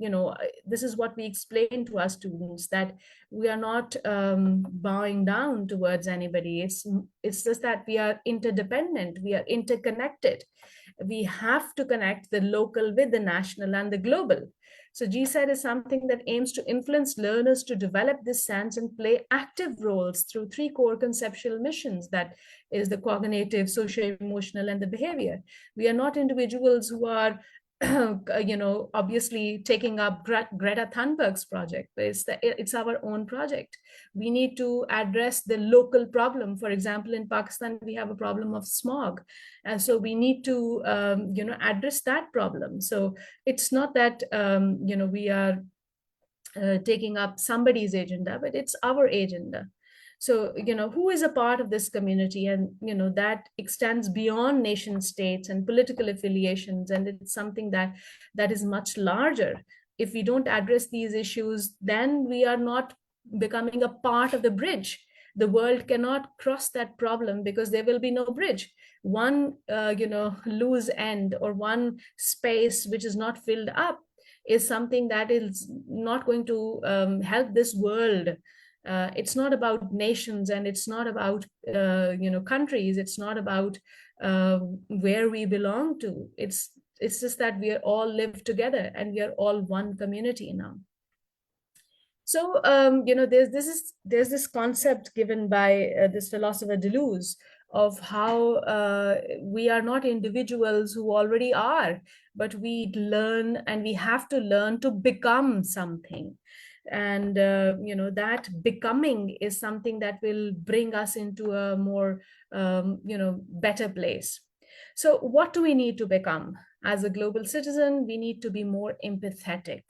this is what we explain to our students, that we are not bowing down towards anybody. It's just that we are interdependent, we are interconnected. We have to connect the local with the national and the global. So GSET is something that aims to influence learners to develop this sense and play active roles through three core conceptual missions, that is the cognitive, socio-emotional, and the behavior. We are not individuals who are obviously taking up Greta Thunberg's project. It's our own project. We need to address the local problem. For example, in Pakistan, we have a problem of smog. And so we need to, address that problem. So it's not that, we are taking up somebody's agenda, but it's our agenda. So, who is a part of this community? And, that extends beyond nation states and political affiliations. And it's something that is much larger. If we don't address these issues, then we are not becoming a part of the bridge. The world cannot cross that problem because there will be no bridge. One, loose end or one space which is not filled up is something that is not going to help this world. It's not about nations, and it's not about countries. It's not about where we belong to. It's just that we all live together and we are all one community now. So there's this concept given by this philosopher Deleuze of how we are not individuals who already are, but we learn, and we have to learn to become something. And that becoming is something that will bring us into a more better place. So what do we need to become? As a global citizen, we need to be more empathetic,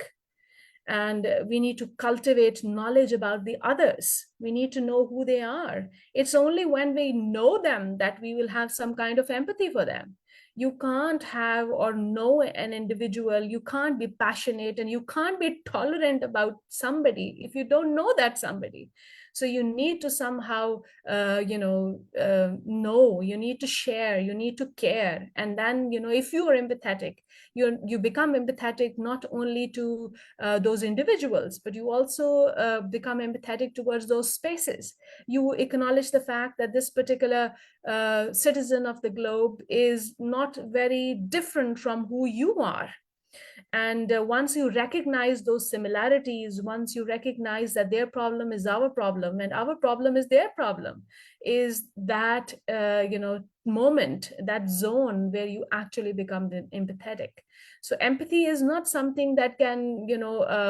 and we need to cultivate knowledge about the others. We need to know who they are. It's only when we know them that we will have some kind of empathy for them. You can't have or know an individual, you can't be passionate and you can't be tolerant about somebody if you don't know that somebody. So you need to somehow know, you need to share, you need to care. And then, if you are empathetic, you become empathetic not only to those individuals, but you also become empathetic towards those spaces. You acknowledge the fact that this particular citizen of the globe is not very different from who you are. And once you recognize those similarities, once you recognize that their problem is our problem and our problem is their problem, is that moment, that zone where you actually become empathetic. So empathy is not something that can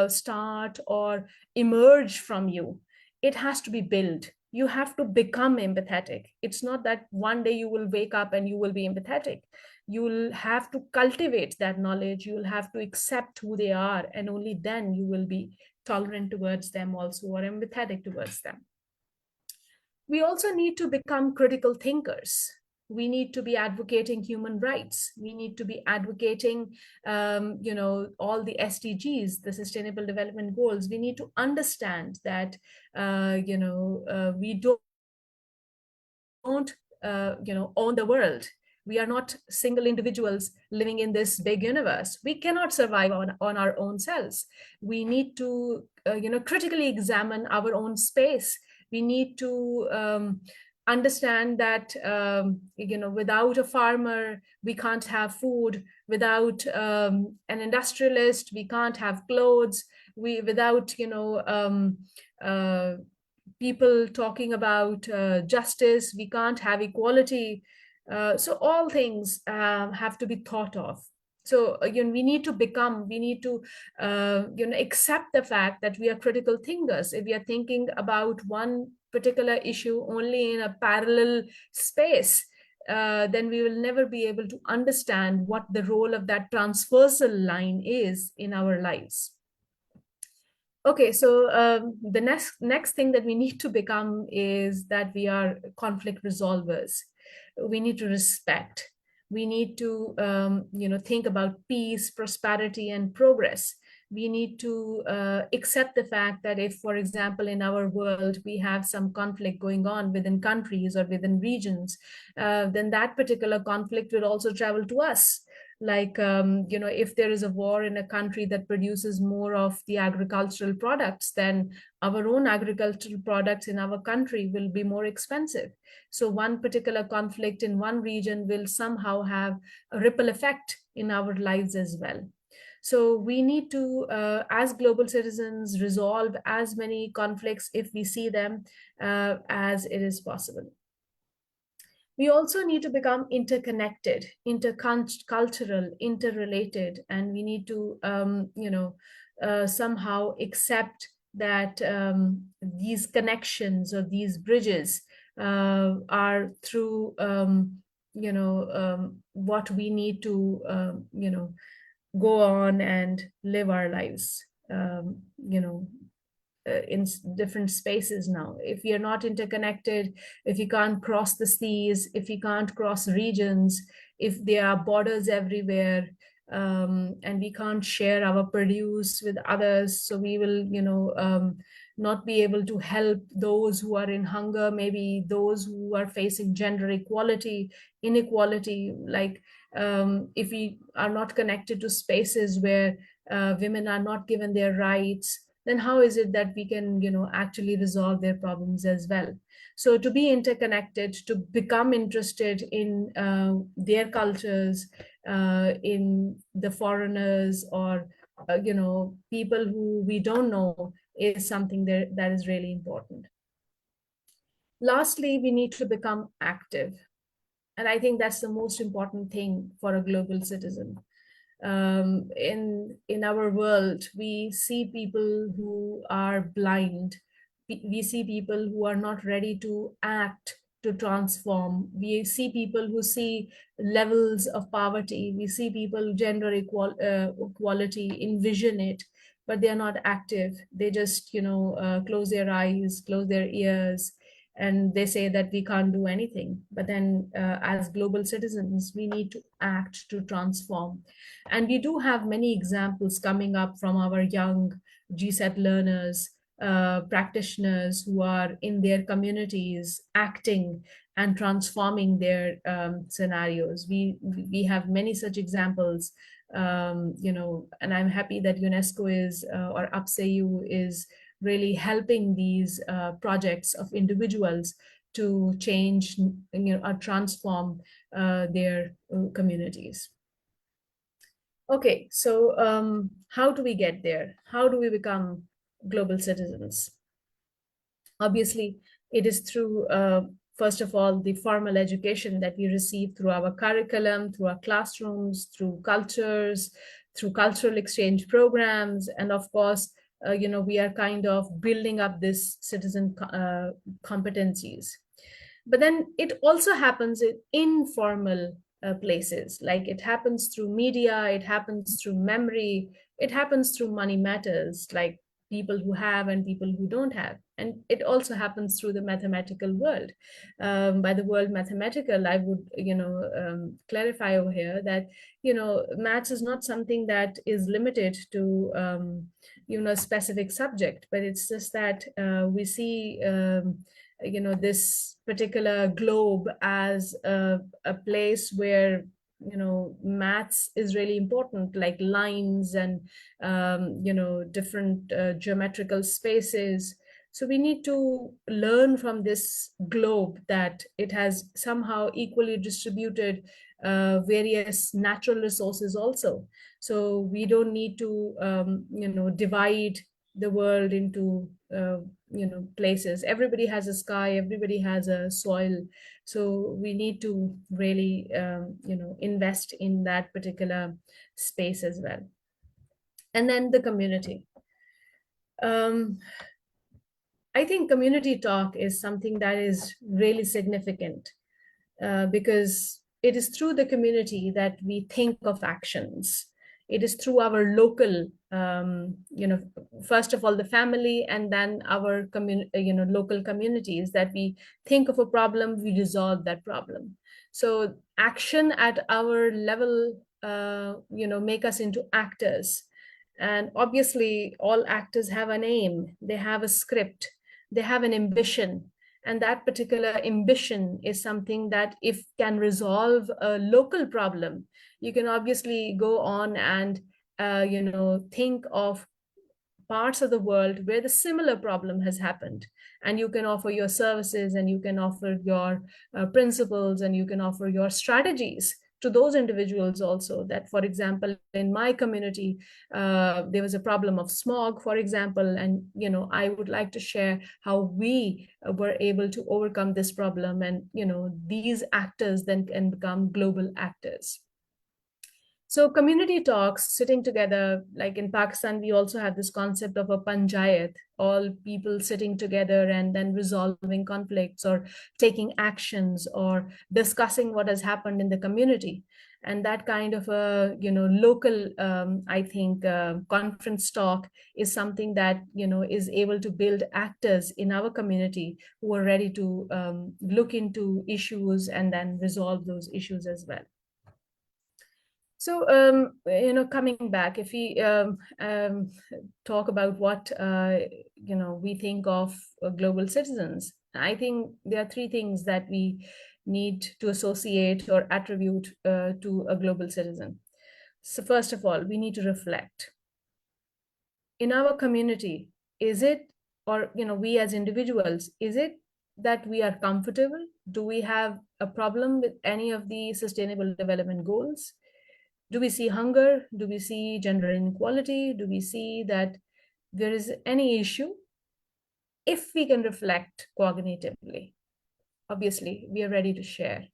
start or emerge from you. It has to be built. You have to become empathetic. It's not that one day you will wake up and you will be empathetic. You'll have to cultivate that knowledge. You'll have to accept who they are, and only then you will be tolerant towards them also, or empathetic towards them. We also need to become critical thinkers. We need to be advocating human rights. We need to be advocating all the SDGs, the Sustainable Development Goals. We need to understand that we don't own the world. We are not single individuals living in this big universe. We cannot survive on our own selves. We need to critically examine our own space. We need to understand that without a farmer we can't have food. Without an industrialist we can't have clothes. Without people talking about justice, we can't have equality. So all things have to be thought of. So we need to accept the fact that we are critical thinkers. If we are thinking about one particular issue only in a parallel space, then we will never be able to understand what the role of that transversal line is in our lives. Okay, so the next thing that we need to become is that we are conflict resolvers. We need to respect. We need to think about peace, prosperity, and progress. We need to accept the fact that if, for example, in our world we have some conflict going on within countries or within regions, then that particular conflict will also travel to us. Like if there is a war in a country that produces more of the agricultural products, then our own agricultural products in our country will be more expensive. So one particular conflict in one region will somehow have a ripple effect in our lives as well. So we need to, as global citizens, resolve as many conflicts, if we see them, as it is possible. We also need to become interconnected, intercultural, interrelated, and we need to, somehow accept that these connections or these bridges are through, what we need to, go on and live our lives, in different spaces now. If we are not interconnected, if you can't cross the seas, if you can't cross regions, if there are borders everywhere, and we can't share our produce with others, so we will not be able to help those who are in hunger, maybe those who are facing gender inequality. Like if we are not connected to spaces where women are not given their rights, then how is it that we can actually resolve their problems as well? So to be interconnected, to become interested in their cultures, in the foreigners, or people who we don't know, is something that is really important. Lastly, we need to become active, and I think that's the most important thing for a global citizen. In our world, we see people who are blind. We see people who are not ready to act, to transform. We see people who see levels of poverty. We see people gender equality, envision it, but they are not active. They just close their eyes, close their ears, and they say that we can't do anything. But then as global citizens, we need to act to transform. And we do have many examples coming up from our young GSET learners, practitioners who are in their communities acting and transforming their scenarios. We have many such examples, and I'm happy that UNESCO is, or UPSEU is really helping these projects of individuals to change, or transform their communities. Okay, so how do we get there? How do we become global citizens? Obviously, it is through, first of all, the formal education that we receive through our curriculum, through our classrooms, through cultures, through cultural exchange programs, and of course, we are kind of building up this citizen competencies. But then it also happens in informal places, like it happens through media, it happens through memory, it happens through money matters, like people who have and people who don't have. And it also happens through the mathematical world. By the word mathematical, I would, clarify over here that, maths is not something that is limited to, a specific subject, but it's just that we see, this particular globe as a place where maths is really important, like lines and different geometrical spaces. So we need to learn from this globe that it has somehow equally distributed various natural resources also. So we don't need to divide the world into places. Everybody has a sky, everybody has a soil. So we need to really invest in that particular space as well. And then the community. I think community talk is something that is really significant because it is through the community that we think of actions. It is through our local, first of all, the family, and then our local communities, that we think of a problem, we resolve that problem. So action at our level, make us into actors. And obviously, all actors have an aim, they have a script, they have an ambition, and that particular ambition is something that if can resolve a local problem, you can obviously go on and think of parts of the world where the similar problem has happened, and you can offer your services, and you can offer your principles, and you can offer your strategies to those individuals also. That, for example, in my community, there was a problem of smog, for example, and I would like to share how we were able to overcome this problem, and these actors then can become global actors. So community talks, sitting together, like in Pakistan, we also have this concept of a panchayat, all people sitting together and then resolving conflicts or taking actions or discussing what has happened in the community. And that kind of a, local, I think, conference talk is something that, is able to build actors in our community who are ready to look into issues and then resolve those issues as well. So, coming back, if we talk about what, we think of global citizens, I think there are three things that we need to associate or attribute to a global citizen. So first of all, we need to reflect. In our community, is it, or, we as individuals, is it that we are comfortable? Do we have a problem with any of the sustainable development goals? Do we see hunger? Do we see gender inequality? Do we see that there is any issue? If we can reflect cognitively, obviously, we are ready to share.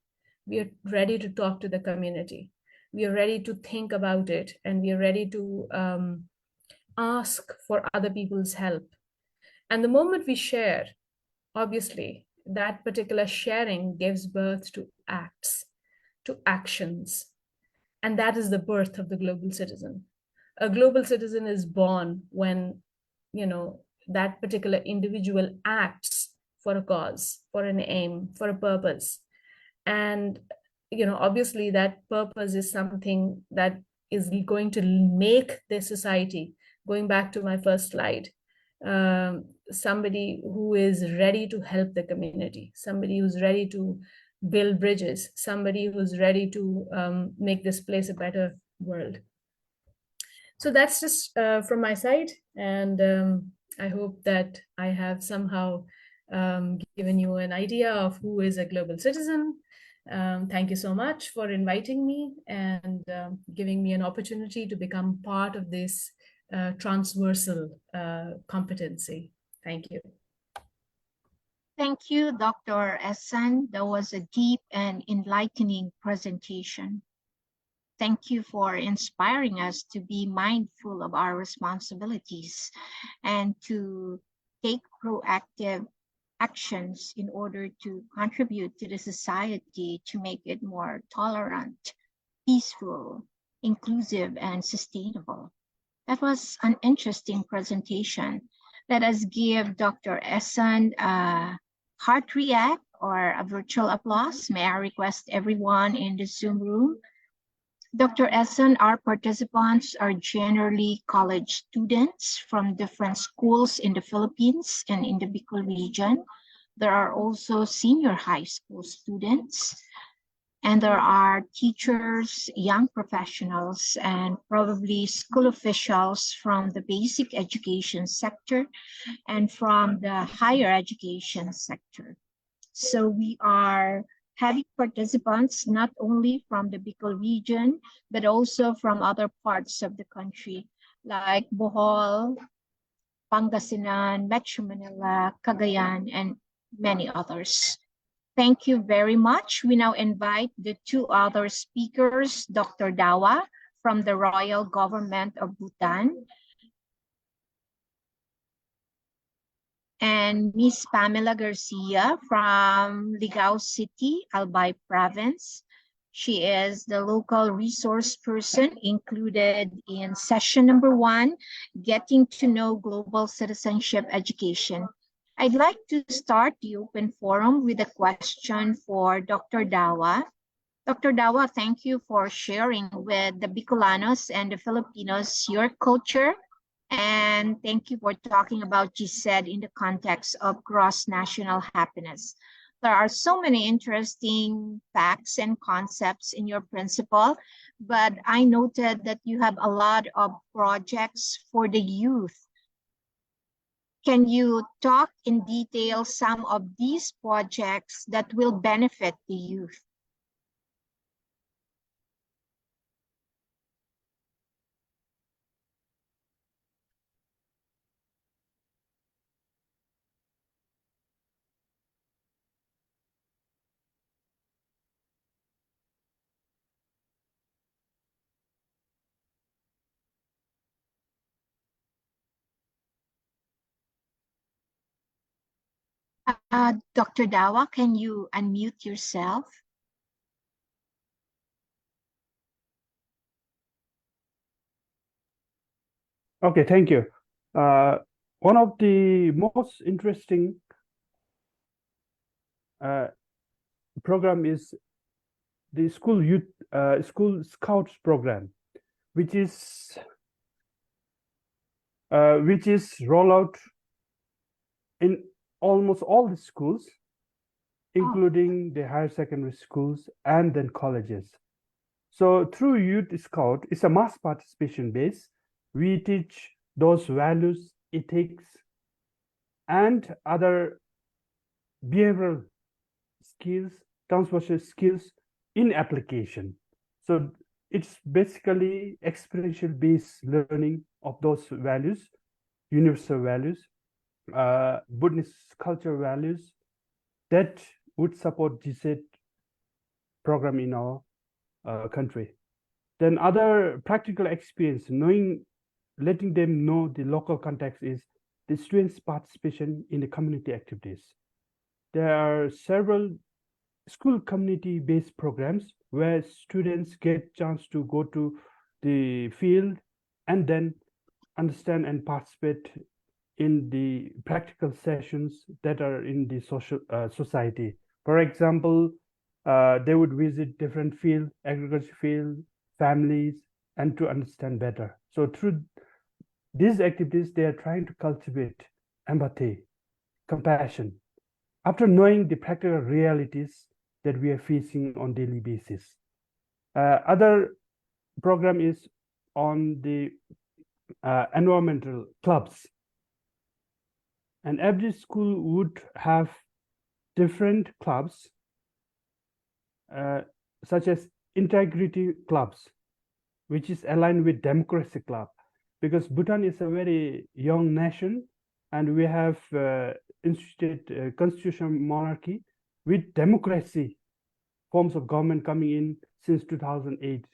We are ready to talk to the community. We are ready to think about it, and we are ready to ask for other people's help. And the moment we share, obviously, that particular sharing gives birth to acts, to actions. And that is the birth of the global citizen. A global citizen is born when, that particular individual acts for a cause, for an aim, for a purpose. And, obviously that purpose is something that is going to make the society, going back to my first slide, somebody who is ready to help the community, somebody who's ready to build bridges, somebody who's ready to make this place a better world. So that's just from my side, and I hope that I have somehow given you an idea of who is a global citizen. Thank you so much for inviting me and giving me an opportunity to become part of this transversal competency. Thank you. Thank you, Dr. Esan. That was a deep and enlightening presentation. Thank you for inspiring us to be mindful of our responsibilities and to take proactive actions in order to contribute to the society to make it more tolerant, peaceful, inclusive, and sustainable. That was an interesting presentation. Let us give Dr. Esan a heart react or a virtual applause. May I request everyone in the Zoom room? Dr. Esan, our participants are generally college students from different schools in the Philippines and in the Bicol region. There are also senior high school students, and there are teachers, young professionals, and probably school officials from the basic education sector and from the higher education sector. So we are having participants not only from the Bicol region, but also from other parts of the country, like Bohol, Pangasinan, Metro Manila, Cagayan, and many others. Thank you very much. We now invite the two other speakers, Dr. Dawa from the Royal Government of Bhutan and Miss Pamela Garcia from Ligao City, Albay Province. She is the local resource person included in session number 1, Getting to Know Global Citizenship Education. I'd like to start the open forum with a question for Dr. Dawa. Dr. Dawa, thank you for sharing with the Bicolanos and the Filipinos your culture. And thank you for talking about GSED in the context of gross national happiness. There are so many interesting facts and concepts in your principle, but I noted that you have a lot of projects for the youth. Can you talk in detail some of these projects that will benefit the youth? Dr. Dawa, can you unmute yourself? Okay, thank you. One of the most interesting program is the school scouts program, which is rolled out in almost all the schools, including the higher secondary schools and then colleges. So through Youth Scout, it's a mass participation base. We teach those values, ethics, and other behavioral skills, transversal skills in application. So it's basically experiential based learning of those values, universal values, Buddhist culture values that would support GSET program in our country. Then other practical experience, letting them know the local context is the students' participation in the community activities. There are several school community-based programs where students get chance to go to the field and then understand and participate in the practical sessions that are in the society. For example, they would visit different fields, agriculture field, families, and to understand better. So through these activities, they are trying to cultivate empathy, compassion, after knowing the practical realities that we are facing on daily basis. Other program is on the environmental clubs. And every school would have different clubs such as integrity clubs, which is aligned with democracy club, because Bhutan is a very young nation, and we have instituted constitutional monarchy with democracy forms of government coming in since 2008.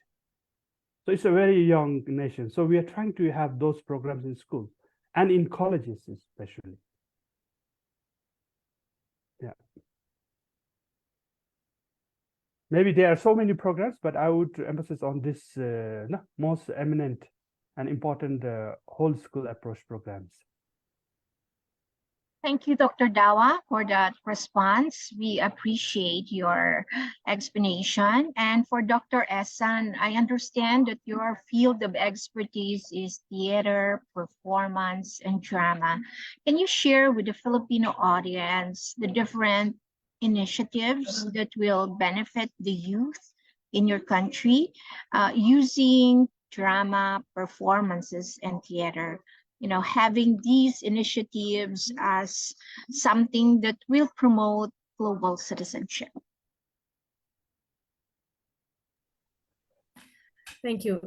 So it's a very young nation. So we are trying to have those programs in schools and in colleges especially. Yeah. Maybe there are so many programs, but I would emphasize on this most eminent and important whole school approach programs. Thank you, Dr. Dawa, for that response. We appreciate your explanation. And for Dr. Esan, I understand that your field of expertise is theater, performance, and drama. Can you share with the Filipino audience the different initiatives that will benefit the youth in your country using drama, performances, and theater? You know, having these initiatives as something that will promote global citizenship. Thank you.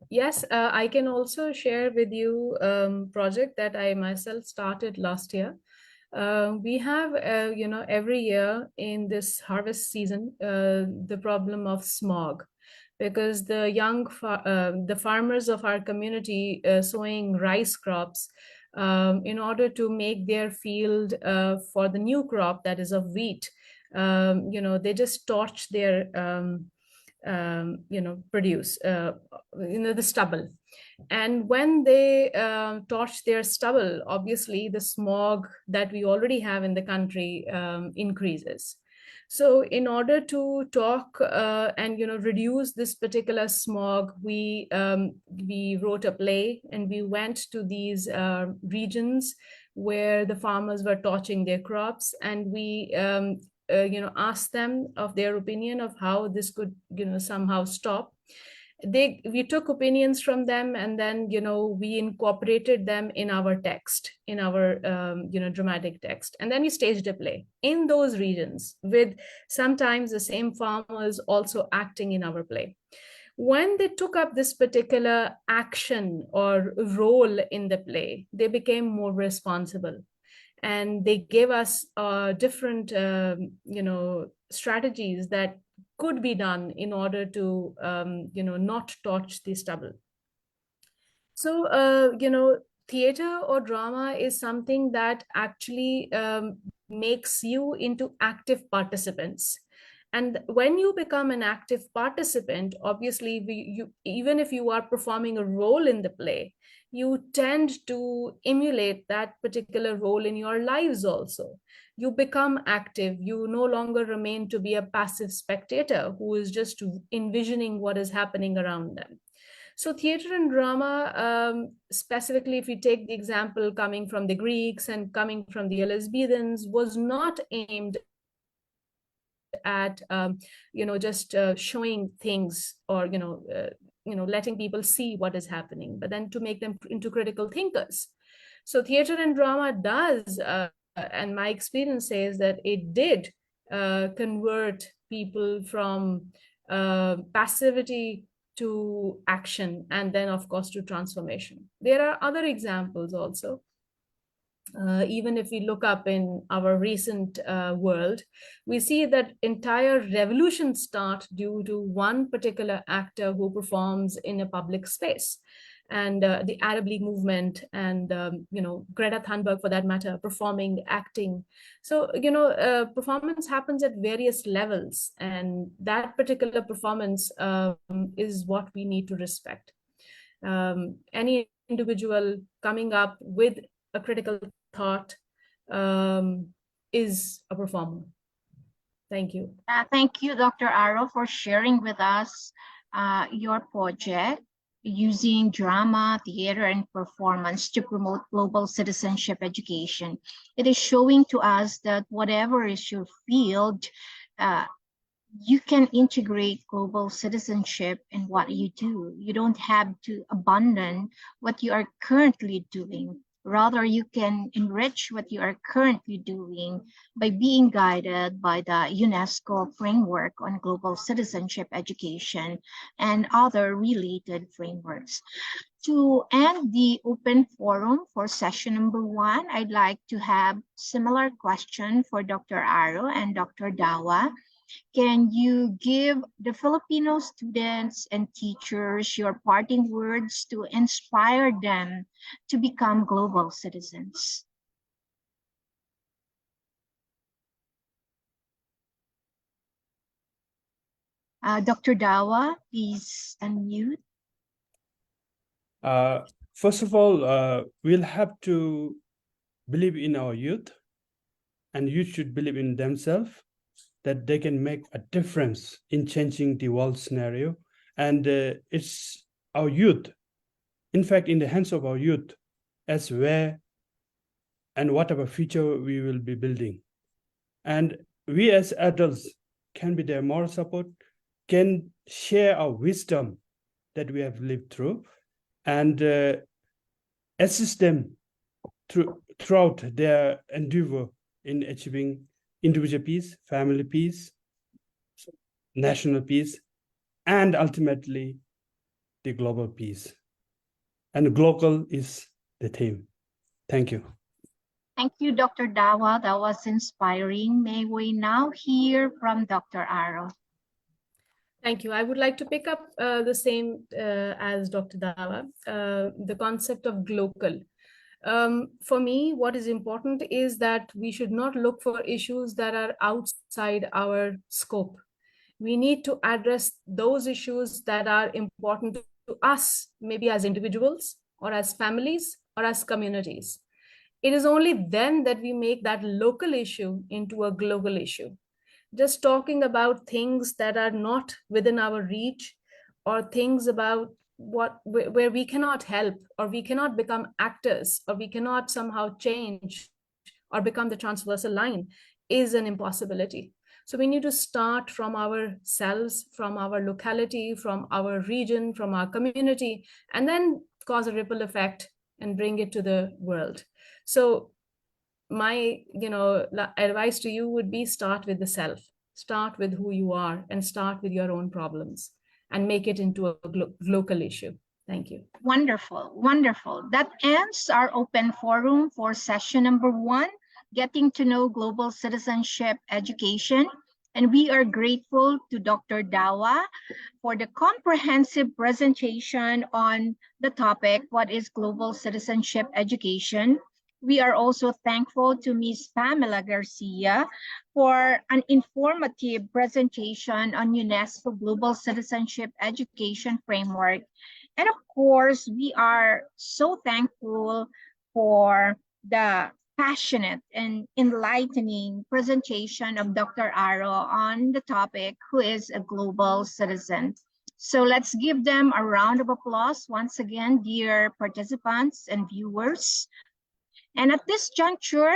Yes, I can also share with you project that I myself started last year. We have, every year in this harvest season, the problem of smog, because the farmers of our community sowing rice crops, in order to make their field for the new crop that is of wheat, they just torch their produce, the stubble. And when they torch their stubble, obviously the smog that we already have in the country increases. So in order to talk and reduce this particular smog, we wrote a play, and we went to these regions where the farmers were torching their crops, and we asked them of their opinion of how this could somehow stop. We took opinions from them, and then we incorporated them in our text, in our dramatic text, and then we staged a play in those regions with sometimes the same farmers also acting in our play. When they took up this particular action or role in the play, they became more responsible, and they gave us different strategies that could be done in order to not torch the stubble. So theater or drama is something that actually makes you into active participants. And when you become an active participant, obviously even if you are performing a role in the play, you tend to emulate that particular role in your lives also. You become active. You no longer remain to be a passive spectator who is just envisioning what is happening around them. So theater and drama, specifically if we take the example coming from the Greeks and coming from the Elizabethans, was not aimed at just showing things or letting people see what is happening, but then to make them into critical thinkers. So theater and drama does, and my experience says that it did convert people from passivity to action, and then of course to transformation. There are other examples also. Even if we look up in our recent world, we see that entire revolutions start due to one particular actor who performs in a public space. And the Arab League movement and, Greta Thunberg, for that matter, performing, acting. So, performance happens at various levels, and that particular performance is what we need to respect. Any individual coming up with a critical thought is a performer. Thank you. Thank you, Dr. Aro, for sharing with us your project using drama, theater, and performance to promote global citizenship education. It is showing to us that whatever is your field, you can integrate global citizenship in what you do. You don't have to abandon what you are currently doing, Rather, you can enrich what you are currently doing by being guided by the UNESCO framework on global citizenship education and other related frameworks. To end the open forum for session number 1, I'd like to have similar question for Dr. Aro and Dr. Dawa. Can you give the Filipino students and teachers your parting words to inspire them to become global citizens? Dr. Dawa, please unmute. First of all, we'll have to believe in our youth, and youth should believe in themselves that they can make a difference in changing the world scenario. And it's our youth, in fact, in the hands of our youth, as where and whatever future we will be building. And we as adults can be their moral support, can share our wisdom that we have lived through, and assist them throughout their endeavor in achieving individual peace, family peace, national peace, and ultimately the global peace. And global is the theme. Thank you. Thank you, Dr. Dawa. That was inspiring. May we now hear from Dr. Aro? Thank you. I would like to pick up the same as Dr. Dawa, the concept of global. For me, what is important is that we should not look for issues that are outside our scope. We need to address those issues that are important to us, maybe as individuals or as families or as communities. It is only then that we make that local issue into a global issue. Just talking about things that are not within our reach, or things about where we cannot help, or we cannot become actors, or we cannot somehow change or become the transversal line, is an impossibility. So we need to start from ourselves, from our locality, from our region, from our community, and then cause a ripple effect and bring it to the world. So my advice to you would be, start with the self, start with who you are, and start with your own problems, and make it into a local issue. Thank you. Wonderful, wonderful. That ends our open forum for session number 1, Getting to Know Global Citizenship Education. And we are grateful to Dr. Dawa for the comprehensive presentation on the topic, what is global citizenship education? We are also thankful to Ms. Pamela Garcia for an informative presentation on UNESCO Global Citizenship Education Framework. And of course, we are so thankful for the passionate and enlightening presentation of Dr. Aro on the topic, who is a global citizen. So let's give them a round of applause once again, dear participants and viewers. And at this juncture,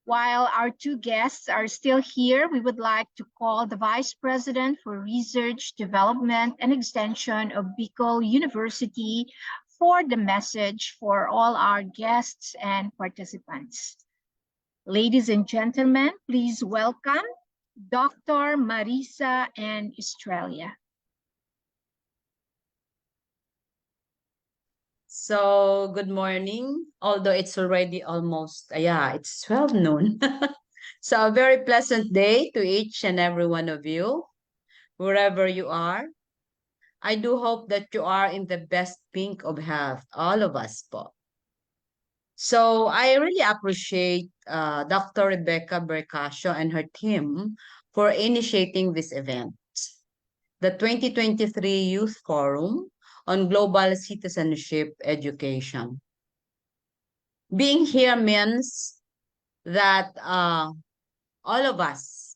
while our 2 guests are still here, we would like to call the Vice President for Research, Development, and Extension of Bicol University for the message for all our guests and participants. Ladies and gentlemen, please welcome Dr. Marisa and Australia. So, good morning, although it's already almost, it's 12 noon. So, a very pleasant day to each and every one of you, wherever you are. I do hope that you are in the best pink of health, all of us po. So, I really appreciate Dr. Rebecca Bercasio and her team for initiating this event. The 2023 Youth Forum on Global Citizenship Education. Being here means that all of us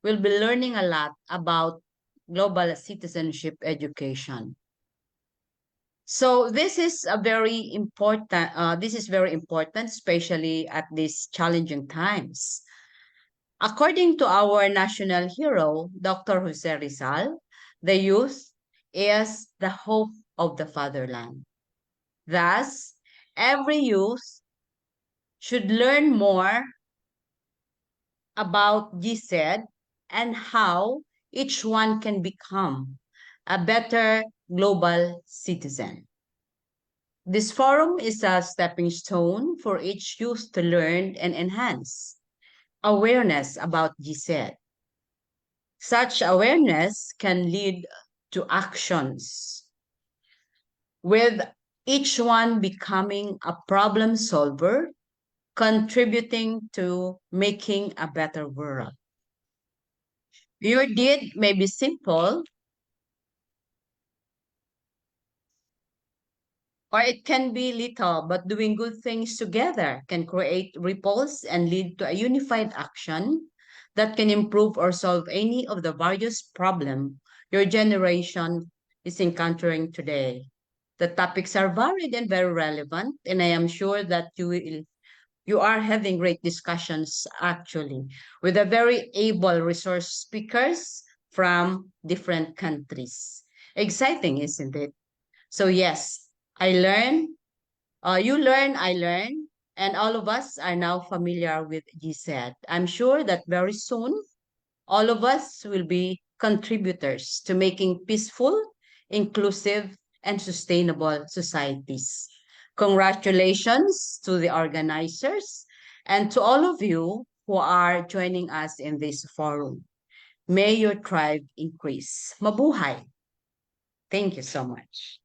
will be learning a lot about global citizenship education. So this is very important, especially at these challenging times. According to our national hero, Dr. Jose Rizal, the youth is the hope of the fatherland. Thus, every youth should learn more about GSED and how each one can become a better global citizen. This forum is a stepping stone for each youth to learn and enhance awareness about GSED. Such awareness can lead to actions, with each one becoming a problem solver, contributing to making a better world. Your deed may be simple, or it can be little, but doing good things together can create ripples and lead to a unified action that can improve or solve any of the various problems your generation is encountering today. The topics are varied and very relevant, and I am sure that you are having great discussions actually with a very able resource speakers from different countries. Exciting, isn't it? So yes, I learn, you learn, I learn, and all of us are now familiar with GSED. I'm sure that very soon, all of us will be contributors to making peaceful, inclusive, and sustainable societies. Congratulations to the organizers and to all of you who are joining us in this forum. May your tribe increase. Mabuhay. Thank you so much.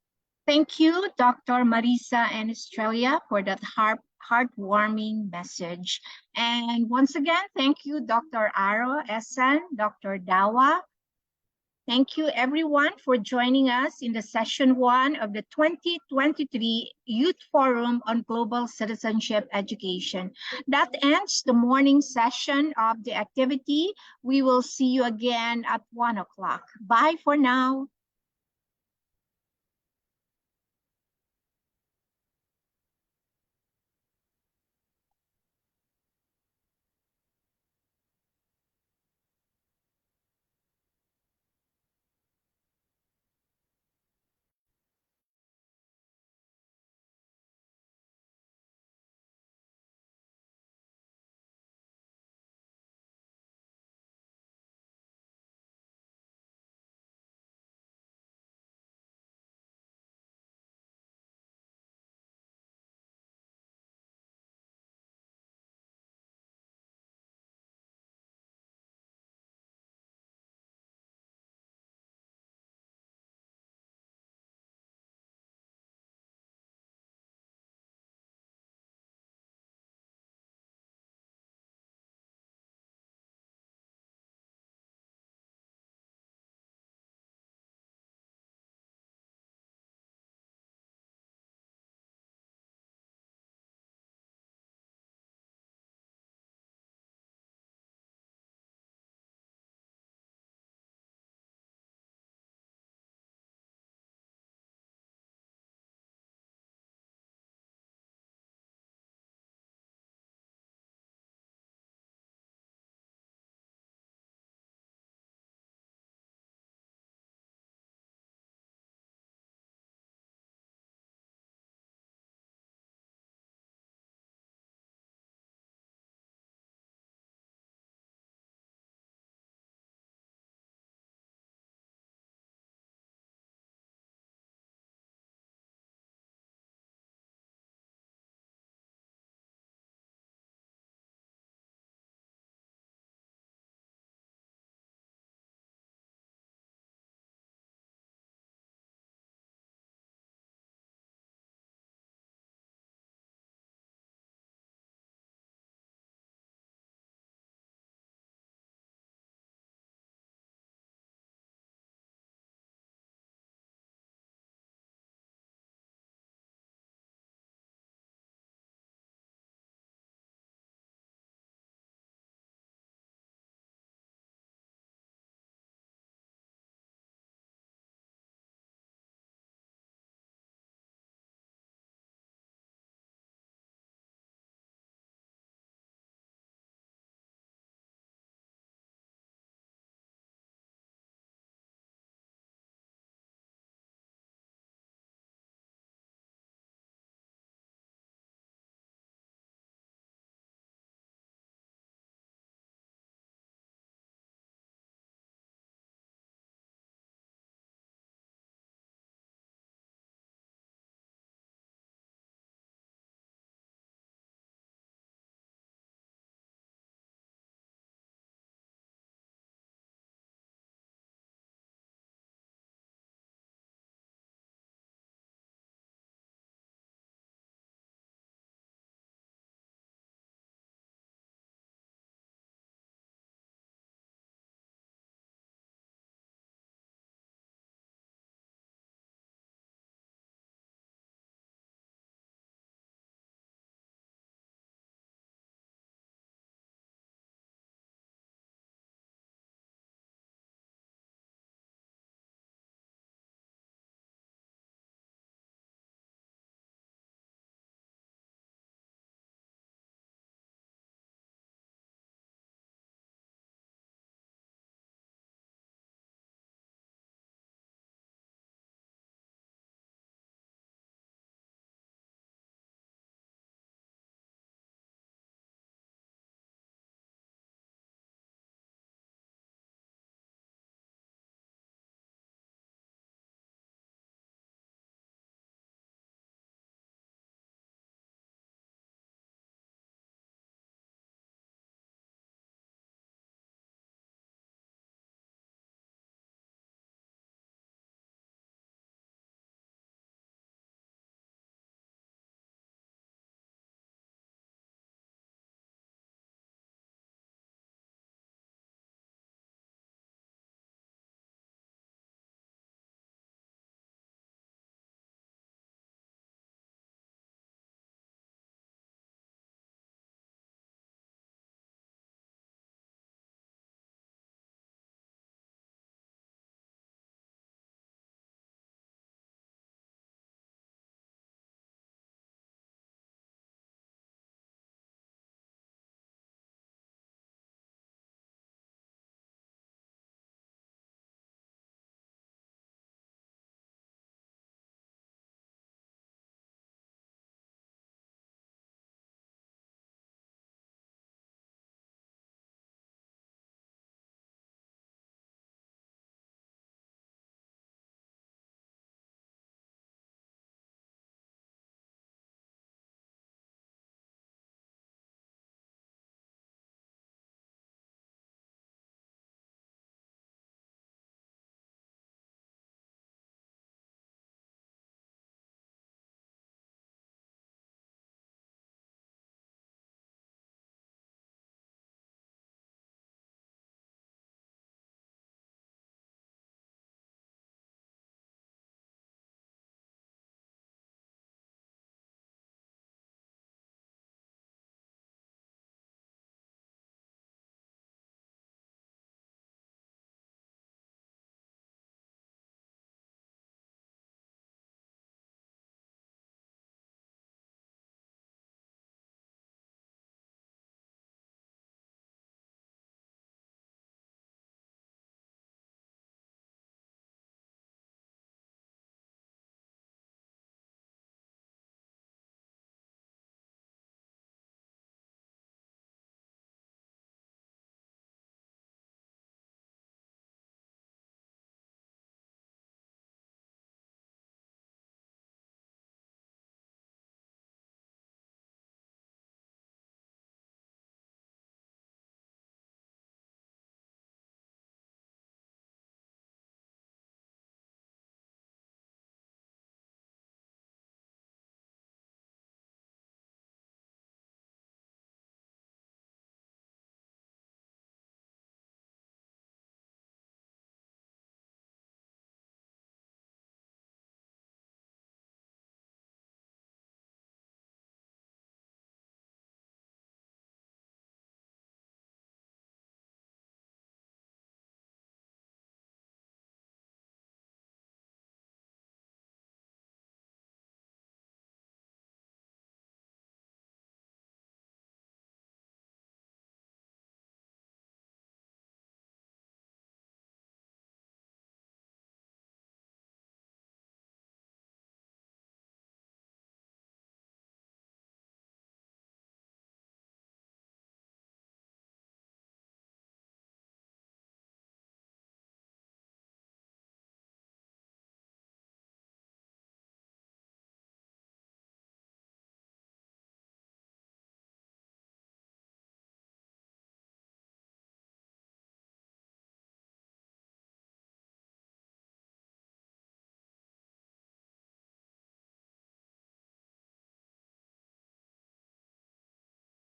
Thank you, Dr. Marisa and Australia, for that heartwarming message. And once again, thank you, Dr. Aro, Esan, Dr. Dawa. Thank you, everyone, for joining us in the session 1 of the 2023 Youth Forum on Global Citizenship Education. That ends the morning session of the activity. We will see you again at 1 o'clock. Bye for now.